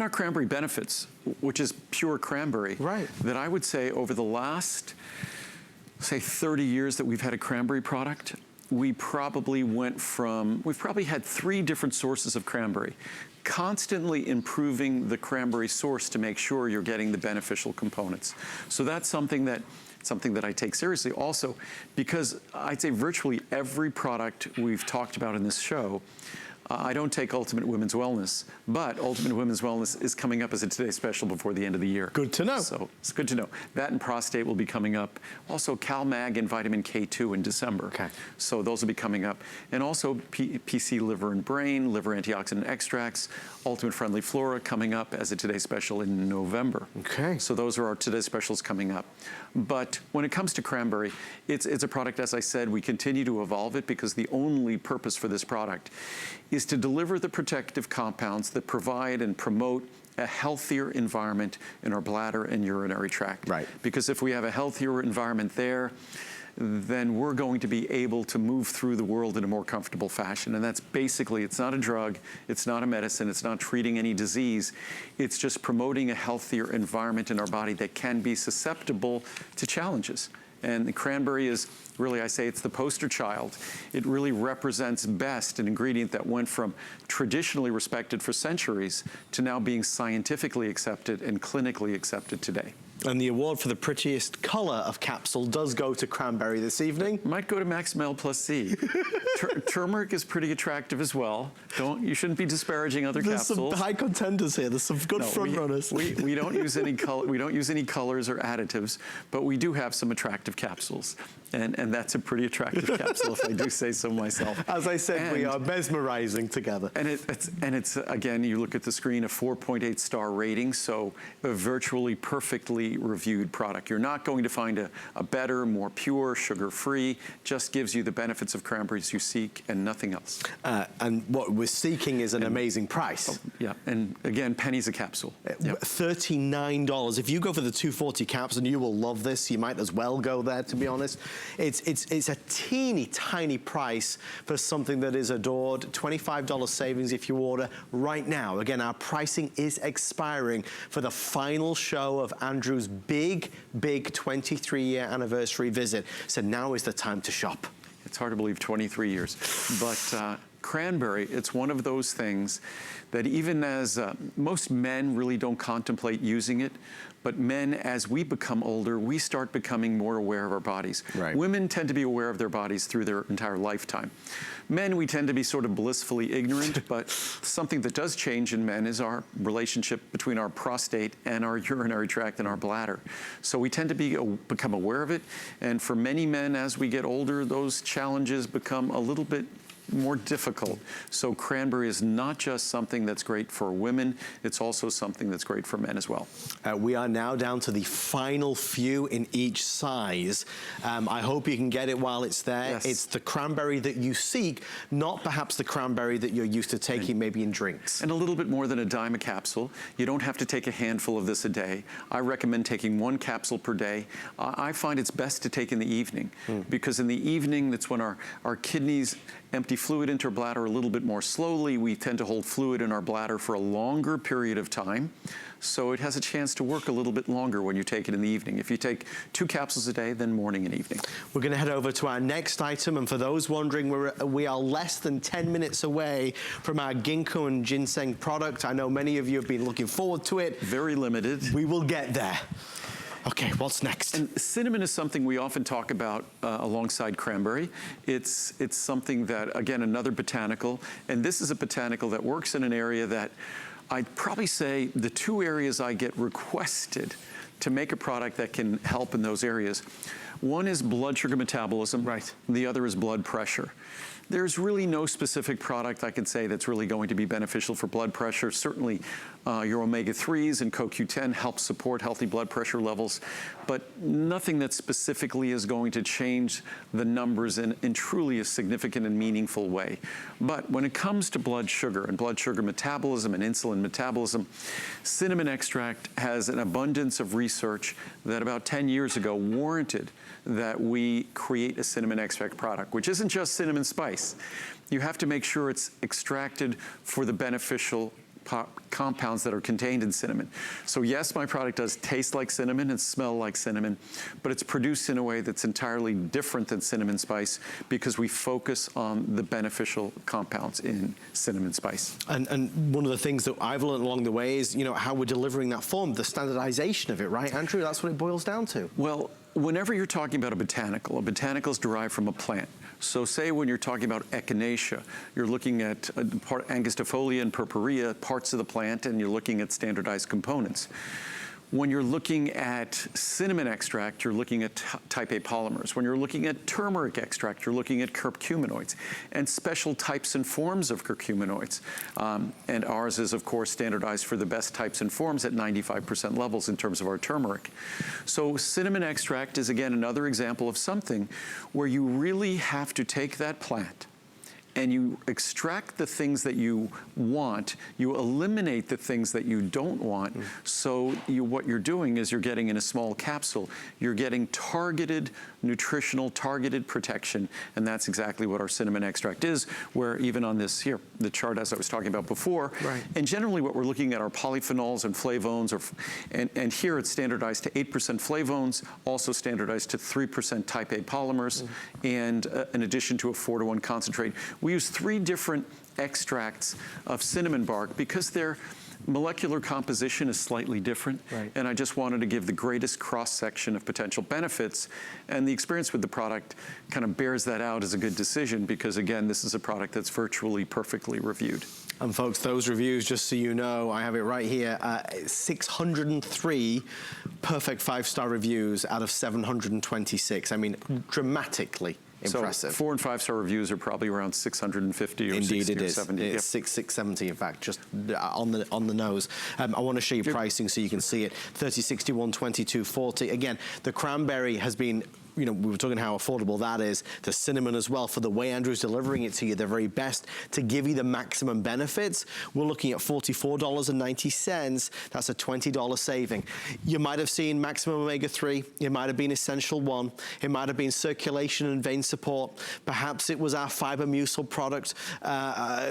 our cranberry benefits, which is pure cranberry, right, that I would say over the last, say, 30 years that we've had a cranberry product, we've probably had 3 different sources of cranberry, constantly improving the cranberry source to make sure you're getting the beneficial components. So that's something that I take seriously. Also, because I'd say virtually every product we've talked about in this show, I don't take Ultimate Women's Wellness, but Ultimate Women's Wellness is coming up as a Today Special before the end of the year. Good to know. So it's good to know. That and prostate will be coming up. Also CalMag and vitamin K2 in December. Okay. So those will be coming up. And also PC Liver and Brain, liver antioxidant extracts, Ultimate Friendly Flora coming up as a Today Special in November. Okay. So those are our Today Specials coming up. But when it comes to cranberry, it's a product, as I said, we continue to evolve it because the only purpose for this product is to deliver the protective compounds that provide and promote a healthier environment in our bladder and urinary tract. Right. Because if we have a healthier environment there, then we're going to be able to move through the world in a more comfortable fashion. And that's basically, it's not a drug, it's not a medicine, it's not treating any disease. It's just promoting a healthier environment in our body that can be susceptible to challenges. And the cranberry is really, I say it's the poster child. It really represents best an ingredient that went from traditionally respected for centuries to now being scientifically accepted and clinically accepted today. And the award for the prettiest color of capsule does go to cranberry this evening. Might go to Maximel plus C. Turmeric is pretty attractive as well. You shouldn't be disparaging other There's capsules. some high contenders here. There's some good front runners. We don't use any color. We don't use any colors or additives, but we do have some attractive capsules, and that's a pretty attractive capsule, if I do say so myself. As I said, we are mesmerizing together. And it's again, you look at the screen, a 4.8 star rating, so a virtually perfectly reviewed product. You're not going to find a better, more pure, sugar-free, just gives you the benefits of cranberries you seek and nothing else. And what we're seeking is an amazing price. Yeah, and again, pennies a capsule. Yep. $39. If you go for the 240 caps, and you will love this, you might as well go there, to be honest. It's a teeny tiny price for something that is adored. $25 savings if you order right now. Again, our pricing is expiring for the final show of Andrew's big 23-year anniversary visit. So now is the time to shop. It's hard to believe 23 years, but cranberry, it's one of those things that even as most men really don't contemplate using it, but men, as we become older, we start becoming more aware of our bodies. Right. Women tend to be aware of their bodies through their entire lifetime. Men, we tend to be sort of blissfully ignorant, but something that does change in men is our relationship between our prostate and our urinary tract and our bladder. So we tend to become aware of it, and for many men, as we get older, those challenges become a little bit more difficult. So cranberry is not just something that's great for women, it's also something that's great for men as well. We are now down to the final few in each size. I hope you can get it while it's there. Yes. It's the cranberry that you seek, not perhaps the cranberry that you're used to taking maybe in drinks. And a little bit more than a dime a capsule. You don't have to take a handful of this a day. I recommend taking 1 capsule per day. I find it's best to take in the evening because in the evening, that's when our kidneys empty fluid into our bladder a little bit more slowly. We tend to hold fluid in our bladder for a longer period of time. So it has a chance to work a little bit longer when you take it in the evening. If you take 2 capsules a day, then morning and evening. We're going to head over to our next item, and for those wondering, we are less than 10 minutes away from our Gingko and Ginseng product. I know many of you have been looking forward to it. Very limited. We will get there. Okay, what's next? And cinnamon is something we often talk about alongside cranberry. It's something that, again, another botanical, and this is a botanical that works in an area that I'd probably say the 2 areas I get requested to make a product that can help in those areas. One is blood sugar metabolism. Right. The other is blood pressure. There's really no specific product I can say that's really going to be beneficial for blood pressure. Certainly your omega-3s and CoQ10 help support healthy blood pressure levels, but nothing that specifically is going to change the numbers in truly a significant and meaningful way. But when it comes to blood sugar and blood sugar metabolism and insulin metabolism, cinnamon extract has an abundance of research that about 10 years ago warranted that we create a cinnamon extract product, which isn't just cinnamon spice. You have to make sure it's extracted for the beneficial compounds that are contained in cinnamon. So yes, my product does taste like cinnamon and smell like cinnamon, but it's produced in a way that's entirely different than cinnamon spice because we focus on the beneficial compounds in cinnamon spice. And one of the things that I've learned along the way is, how we're delivering that form, the standardization of it, right, Andrew? That's what it boils down to. Well, whenever you're talking about a botanical is derived from a plant. So say when you're talking about echinacea, you're looking at angustifolia and purpurea, parts of the plant, and you're looking at standardized components. When you're looking at cinnamon extract, you're looking at type A polymers. When you're looking at turmeric extract, you're looking at curcuminoids and special types and forms of curcuminoids. And ours is, of course, standardized for the best types and forms at 95% levels in terms of our turmeric. So cinnamon extract is, again, another example of something where you really have to take that plant and you extract the things that you want, you eliminate the things that you don't want, so what you're doing is you're getting in a small capsule, you're getting targeted nutritional, targeted protection, and that's exactly what our cinnamon extract is, where even on this here, the chart as I was talking about before, right. And generally what we're looking at are polyphenols and flavones, and here it's standardized to 8% flavones, also standardized to 3% type A polymers, and in addition to a 4-to-1 concentrate. We use 3 different extracts of cinnamon bark because their molecular composition is slightly different, right. And I just wanted to give the greatest cross-section of potential benefits, and the experience with the product kind of bears that out as a good decision because, again, this is a product that's virtually perfectly reviewed. And folks, those reviews, just so you know, I have it right here, 603 perfect 5-star reviews out of 726. I mean, dramatically impressive. So 4- and 5-star reviews are probably around 650 or Indeed 60 it or is. 70. It's 670, in fact, just on the nose. I want to show you pricing so you can see it. 30, 61, 22, 40. Again, the cranberry has been, we were talking how affordable that is. The cinnamon as well, for the way Andrew's delivering it to you, the very best to give you the maximum benefits. We're looking at $44.90. That's a $20 saving. You might have seen maximum omega-3. It might have been essential 1. It might have been circulation and vein support. Perhaps it was our fiber mucil product.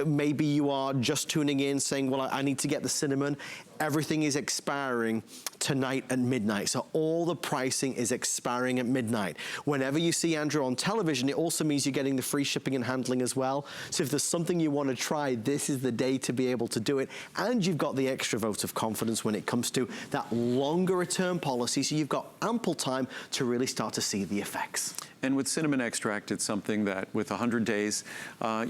Maybe you are just tuning in saying, well, I need to get the cinnamon. Everything is expiring tonight at midnight. So all the pricing is expiring at midnight. Whenever you see Andrew on television, it also means you're getting the free shipping and handling as well. So if there's something you want to try, this is the day to be able to do it. And you've got the extra vote of confidence when it comes to that longer return policy. So you've got ample time to really start to see the effects. And with cinnamon extract, it's something that with 100 days,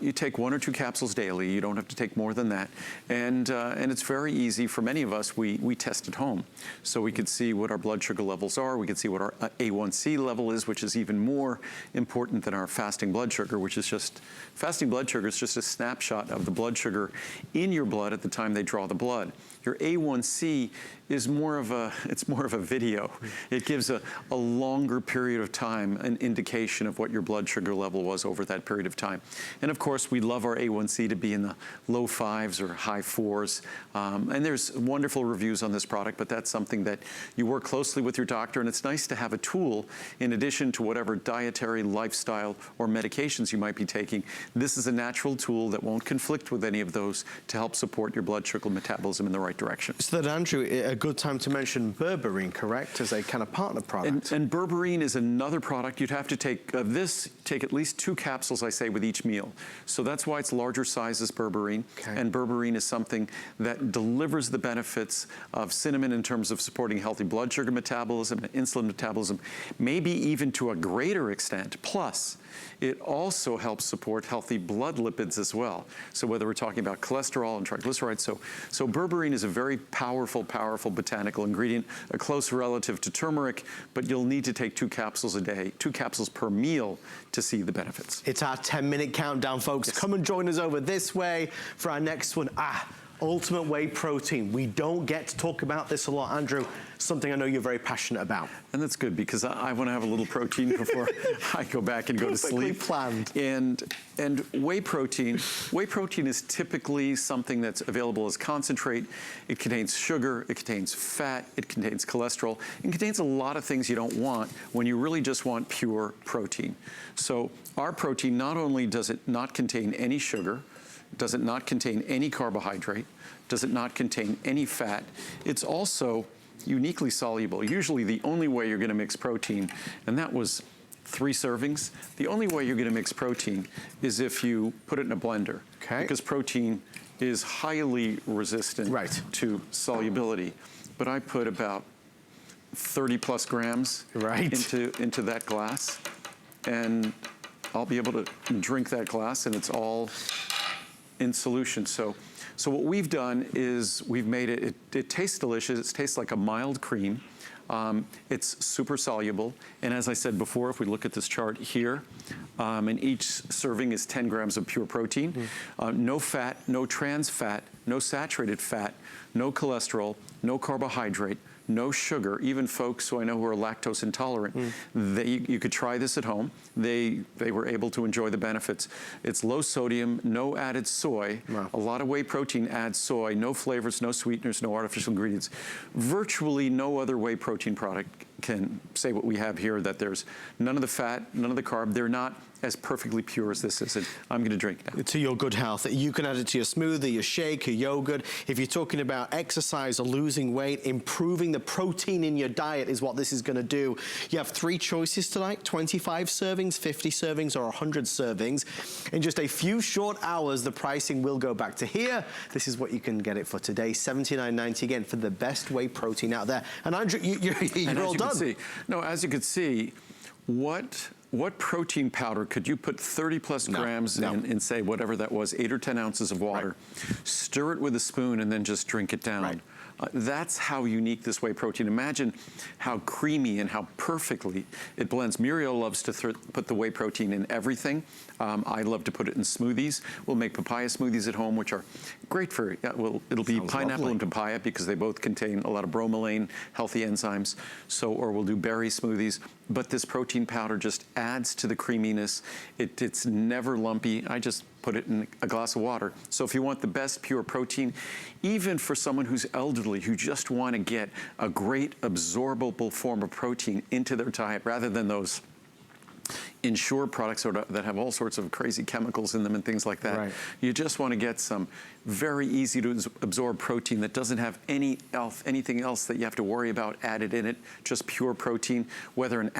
you take 1 or 2 capsules daily. You don't have to take more than that. And it's very easy for many of us. We test at home. So we could see what our blood sugar levels are. We could see what our A1C level is, which is even more important than our fasting blood sugar, which is just, fasting blood sugar is just a snapshot of the blood sugar in your blood at the time they draw the blood. Your A1C is more of a video. It gives a longer period of time, an indication of what your blood sugar level was over that period of time. And of course, we love our A1C to be in the low 5s or high 4s. And there's wonderful reviews on this product, but that's something that you work closely with your doctor, and it's nice to have a tool in addition to whatever dietary, lifestyle, or medications you might be taking. This is a natural tool that won't conflict with any of those to help support your blood sugar metabolism in the right direction. So that, Andrew, a good time to mention berberine, correct, as a kind of partner product? And berberine is another product. You'd have to take take at least 2 capsules, I say, with each meal. So that's why it's larger size as berberine. Okay. And berberine is something that delivers the benefits of cinnamon in terms of supporting healthy blood sugar metabolism and insulin metabolism, maybe even to a greater extent. Plus, it also helps support healthy blood lipids as well. So whether we're talking about cholesterol and triglycerides, so berberine is a very powerful, powerful botanical ingredient, a close relative to turmeric, but you'll need to take 2 capsules a day, 2 capsules per meal to see the benefits. It's our 10-minute countdown, folks. Yes. Come and join us over this way for our next one. Ultimate whey protein. We don't get to talk about this a lot, Andrew. Something I know you're very passionate about. And that's good because I want to have a little protein before I go back and go to sleep. Planned. And whey protein is typically something that's available as concentrate. It contains sugar, it contains fat, it contains cholesterol. It contains a lot of things you don't want when you really just want pure protein. So our protein, not only does it not contain any sugar, does it not contain any carbohydrate, does it not contain any fat, it's also uniquely soluble. Usually the only way you're gonna mix protein, and that was 3 servings, the only way you're gonna mix protein is if you put it in a blender. Okay. Because protein is highly resistant to solubility. But I put about 30 plus grams into that glass, and I'll be able to drink that glass, and it's all in solution. So what we've done is we've made it tastes delicious. It tastes like a mild cream. It's super soluble. And as I said before, if we look at this chart here, and each serving is 10 grams of pure protein. No fat, no trans fat, no saturated fat, no cholesterol, no carbohydrate, no sugar. Even folks who I know who are lactose intolerant, you could try this at home. They were able to enjoy the benefits. It's low sodium, no added soy. Wow. A lot of whey protein adds soy, no flavors, no sweeteners, no artificial ingredients. Virtually no other whey protein product can say what we have here, that there's none of the fat, none of the carb. They're not as perfectly pure as this is. And I'm gonna drink now. To your good health. You can add it to your smoothie, your shake, your yogurt. If you're talking about exercise or losing weight, improving the protein in your diet is what this is gonna do. You have 3 choices tonight, 25 servings, 50 servings, or 100 servings. In just a few short hours, the pricing will go back to here. This is what you can get it for today, $79.90 again for the best whey protein out there. And Andrew, you're all done. As you can see, what protein powder could you put 30 plus grams in, say, whatever that was, 8 or 10 ounces of water, stir it with a spoon, and then just drink it down? That's how unique this whey protein. Imagine how creamy and how perfectly it blends. Muriel loves to put the whey protein in everything. I love to put it in smoothies. We'll make papaya smoothies at home, which are great for, it'll be pineapple and papaya because they both contain a lot of bromelain, healthy enzymes. Or we'll do berry smoothies. But this protein powder just adds to the creaminess. It's never lumpy. I just put it in a glass of water. So if you want the best pure protein, even for someone who's elderly, who just want to get a great absorbable form of protein into their diet rather than those Ensure products that have all sorts of crazy chemicals in them and things like that. You just want to get some very easy to absorb protein that doesn't have anything else that you have to worry about added in it, just pure protein, whether an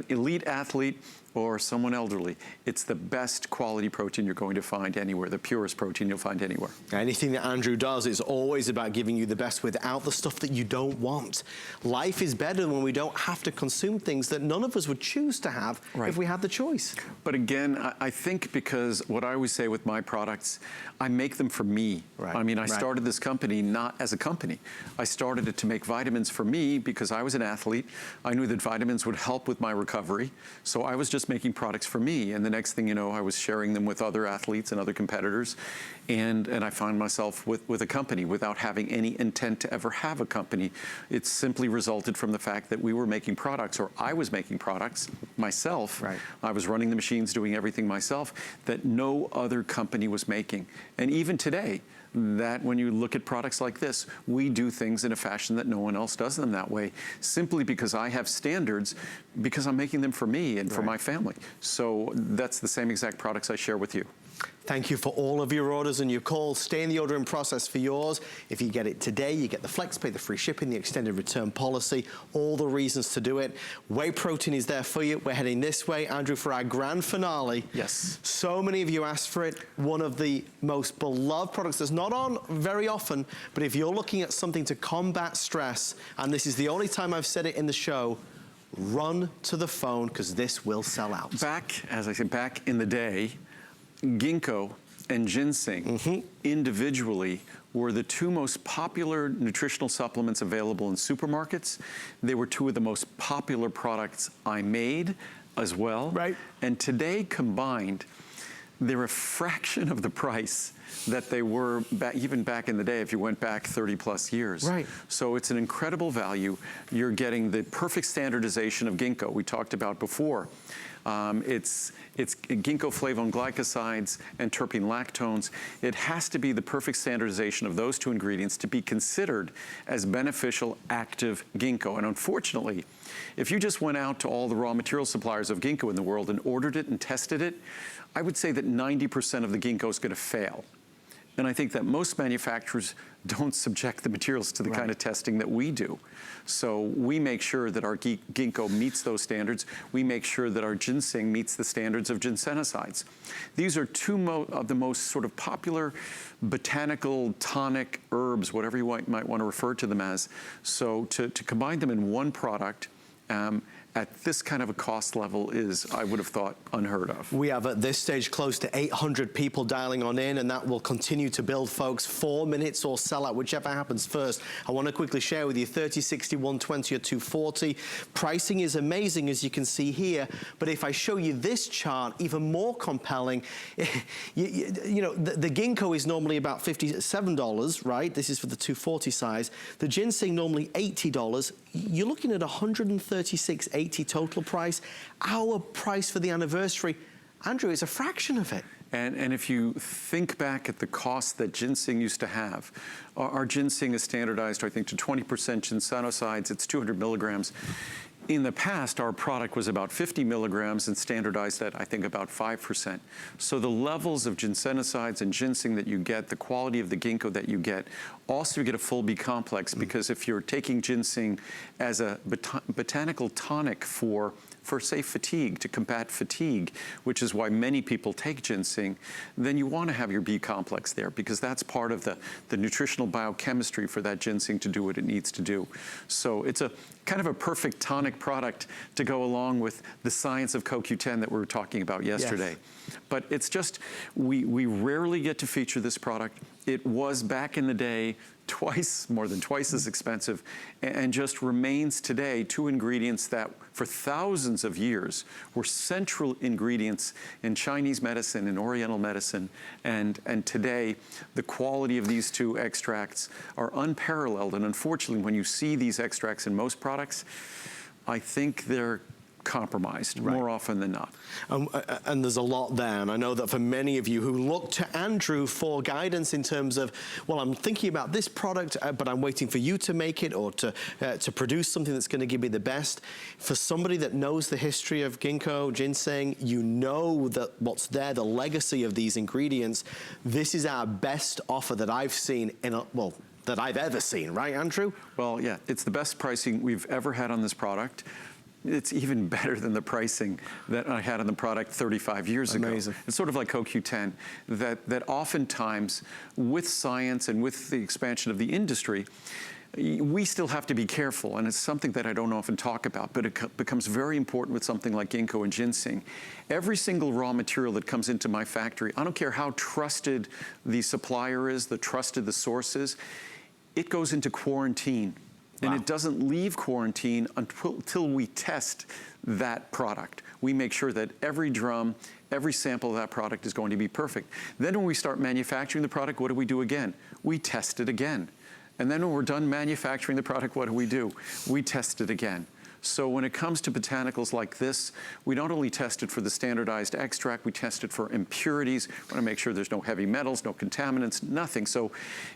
elite athlete, or someone elderly. It's the best quality protein you're going to find anywhere, the purest protein you'll find anywhere. Anything that Andrew does is always about giving you the best without the stuff that you don't want. Life is better when we don't have to consume things that none of us would choose to have if we had the choice. But again, I think because what I always say with my products, I make them for me. I mean, I started this company not as a company. I started it to make vitamins for me because I was an athlete. I knew that vitamins would help with my recovery. So I was just making products for me. And the next thing you know, I was sharing them with other athletes and other competitors. And I found myself with a company without having any intent to ever have a company. It simply resulted from the fact that we were making products, or I was making products myself. I was running the machines, doing everything myself that no other company was making. And even today, that when you look at products like this, we do things in a fashion that no one else does them that way, simply because I have standards, because I'm making them for me and for my family. So that's the same exact products I share with you. Thank you for all of your orders and your calls. Stay in the ordering process for yours. If you get it today, you get the FlexPay, the free shipping, the extended return policy, all the reasons to do it. Whey protein is there for you. We're heading this way, Andrew, for our grand finale. Yes. So many of you asked for it. One of the most beloved products that's not on very often, but if you're looking at something to combat stress, and this is the only time I've said it in the show, run to the phone because this will sell out. Back, as I said, back in the day, Ginkgo and Ginseng individually were the two most popular nutritional supplements available in supermarkets. They were two of the most popular products I made as well. Right. And today combined, they're a fraction of the price that they were even back in the day if you went back 30 plus years. Right. So it's an incredible value. You're getting the perfect standardization of Ginkgo we talked about before. It's ginkgo flavone glycosides and terpene lactones. It has to be the perfect standardization of those two ingredients to be considered as beneficial active ginkgo. And unfortunately, if you just went out to all the raw material suppliers of ginkgo in the world and ordered it and tested it, I would say that 90% of the ginkgo is going to fail. And I think that most manufacturers don't subject the materials to the kind of testing that we do. So we make sure that our ginkgo meets those standards. We make sure that our ginseng meets the standards of ginsenosides. These are two of the most sort of popular botanical tonic herbs, whatever you might want to refer to them as. So to combine them in one product at this kind of a cost level is, I would have thought, unheard of. We have at this stage close to 800 people dialing on in, and that will continue to build, folks. 4 minutes or sell out, whichever happens first. I want to quickly share with you 30, 60, 120 or 240. Pricing is amazing, as you can see here, but if I show you this chart, even more compelling, you know, the ginkgo is normally about $57, right? This is for the 240 size. The ginseng normally $80. You're looking at $136.80 total price. Our price for the anniversary, Andrew, is a fraction of it. And if you think back at the cost that ginseng used to have, our ginseng is standardized, I think, to 20% ginsenosides. It's 200 milligrams. In the past, our product was about 50 milligrams and standardized at, I think, about 5%. So the levels of ginsenosides and ginseng that you get, the quality of the ginkgo that you get, also you get a full B complex, because if you're taking ginseng as a botanical tonic for say, fatigue, to combat fatigue, which is why many people take ginseng, then you want to have your B complex there, because that's part of the nutritional biochemistry for that ginseng to do what it needs to do. So it's a kind of a perfect tonic product to go along with the science of CoQ10 that we were talking about yesterday. Yes. But it's just, we rarely get to feature this product. It was back in the day more than twice as expensive, and just remains today two ingredients that for thousands of years were central ingredients in Chinese medicine and Oriental medicine, and today the quality of these two extracts are unparalleled. And unfortunately, when you see these extracts in most products, I think they're compromised more often than not. And there's a lot there, and I know that for many of you who look to Andrew for guidance in terms of, well, I'm thinking about this product, but I'm waiting for you to make it or to produce something that's going to give me the best. For somebody that knows the history of ginkgo, ginseng, you know that what's there, the legacy of these ingredients, this is our best offer that I've seen in that I've ever seen, right, Andrew? Well, yeah, it's the best pricing we've ever had on this product. It's even better than the pricing that I had on the product 35 years ago. Amazing. It's sort of like CoQ10, that oftentimes with science and with the expansion of the industry, we still have to be careful, and it's something that I don't often talk about, but it becomes very important with something like ginkgo and ginseng. Every single raw material that comes into my factory, I don't care how trusted the supplier is, the source is, it goes into quarantine. And it doesn't leave quarantine until we test that product. We make sure that every drum, every sample of that product is going to be perfect. Then when we start manufacturing the product, what do we do again? We test it again. And then when we're done manufacturing the product, what do? We test it again. So when it comes to botanicals like this, we not only test it for the standardized extract, we test it for impurities. We want to make sure there's no heavy metals, no contaminants, nothing. So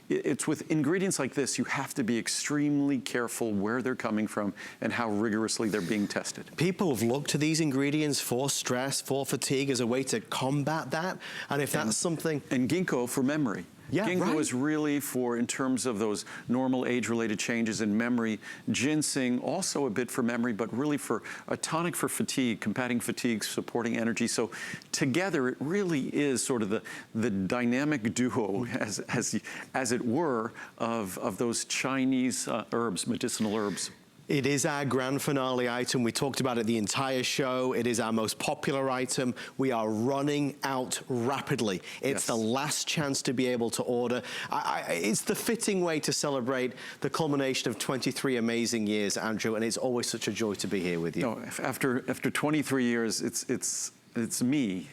it's with ingredients like this, you have to be extremely careful where they're coming from and how rigorously they're being tested. People have looked to these ingredients for stress, for fatigue, as a way to combat that. And if that's something... And ginkgo for memory. Yeah, Ginkgo right. is really for, in terms of those normal age-related changes in memory. Ginseng, also a bit for memory, but really for a tonic for fatigue, combating fatigue, supporting energy. So together, it really is sort of the dynamic duo, as it were, of those Chinese herbs, medicinal herbs. It is our grand finale item. We talked about it the entire show. It is our most popular item. We are running out rapidly. It's the last chance to be able to order. It's the fitting way to celebrate the culmination of 23 amazing years, Andrew, and it's always such a joy to be here with you. No, after 23 years, it's me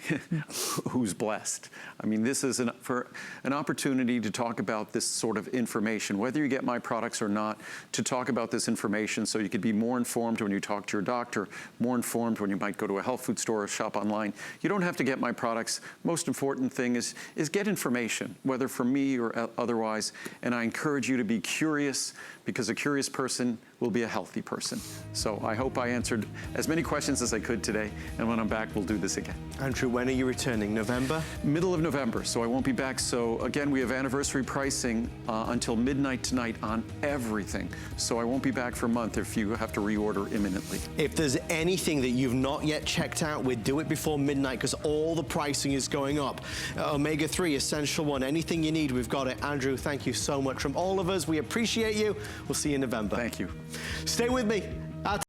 who's blessed. I mean, this is for an opportunity to talk about this sort of information, whether you get my products or not, to talk about this information so you could be more informed when you talk to your doctor, more informed when you might go to a health food store or shop online. You don't have to get my products. Most important thing is get information, whether from me or otherwise, and I encourage you to be curious, because a curious person will be a healthy person. So I hope I answered as many questions as I could today, and when I'm back, we'll do this again. Andrew, when are you returning? November? Middle of November, so I won't be back. So again, we have anniversary pricing until midnight tonight on everything. So I won't be back for a month if you have to reorder imminently. If there's anything that you've not yet checked out, we'd do it before midnight because all the pricing is going up. Omega-3, Essential 1, anything you need, we've got it. Andrew, thank you so much from all of us. We appreciate you. We'll see you in November. Thank you. Stay with me.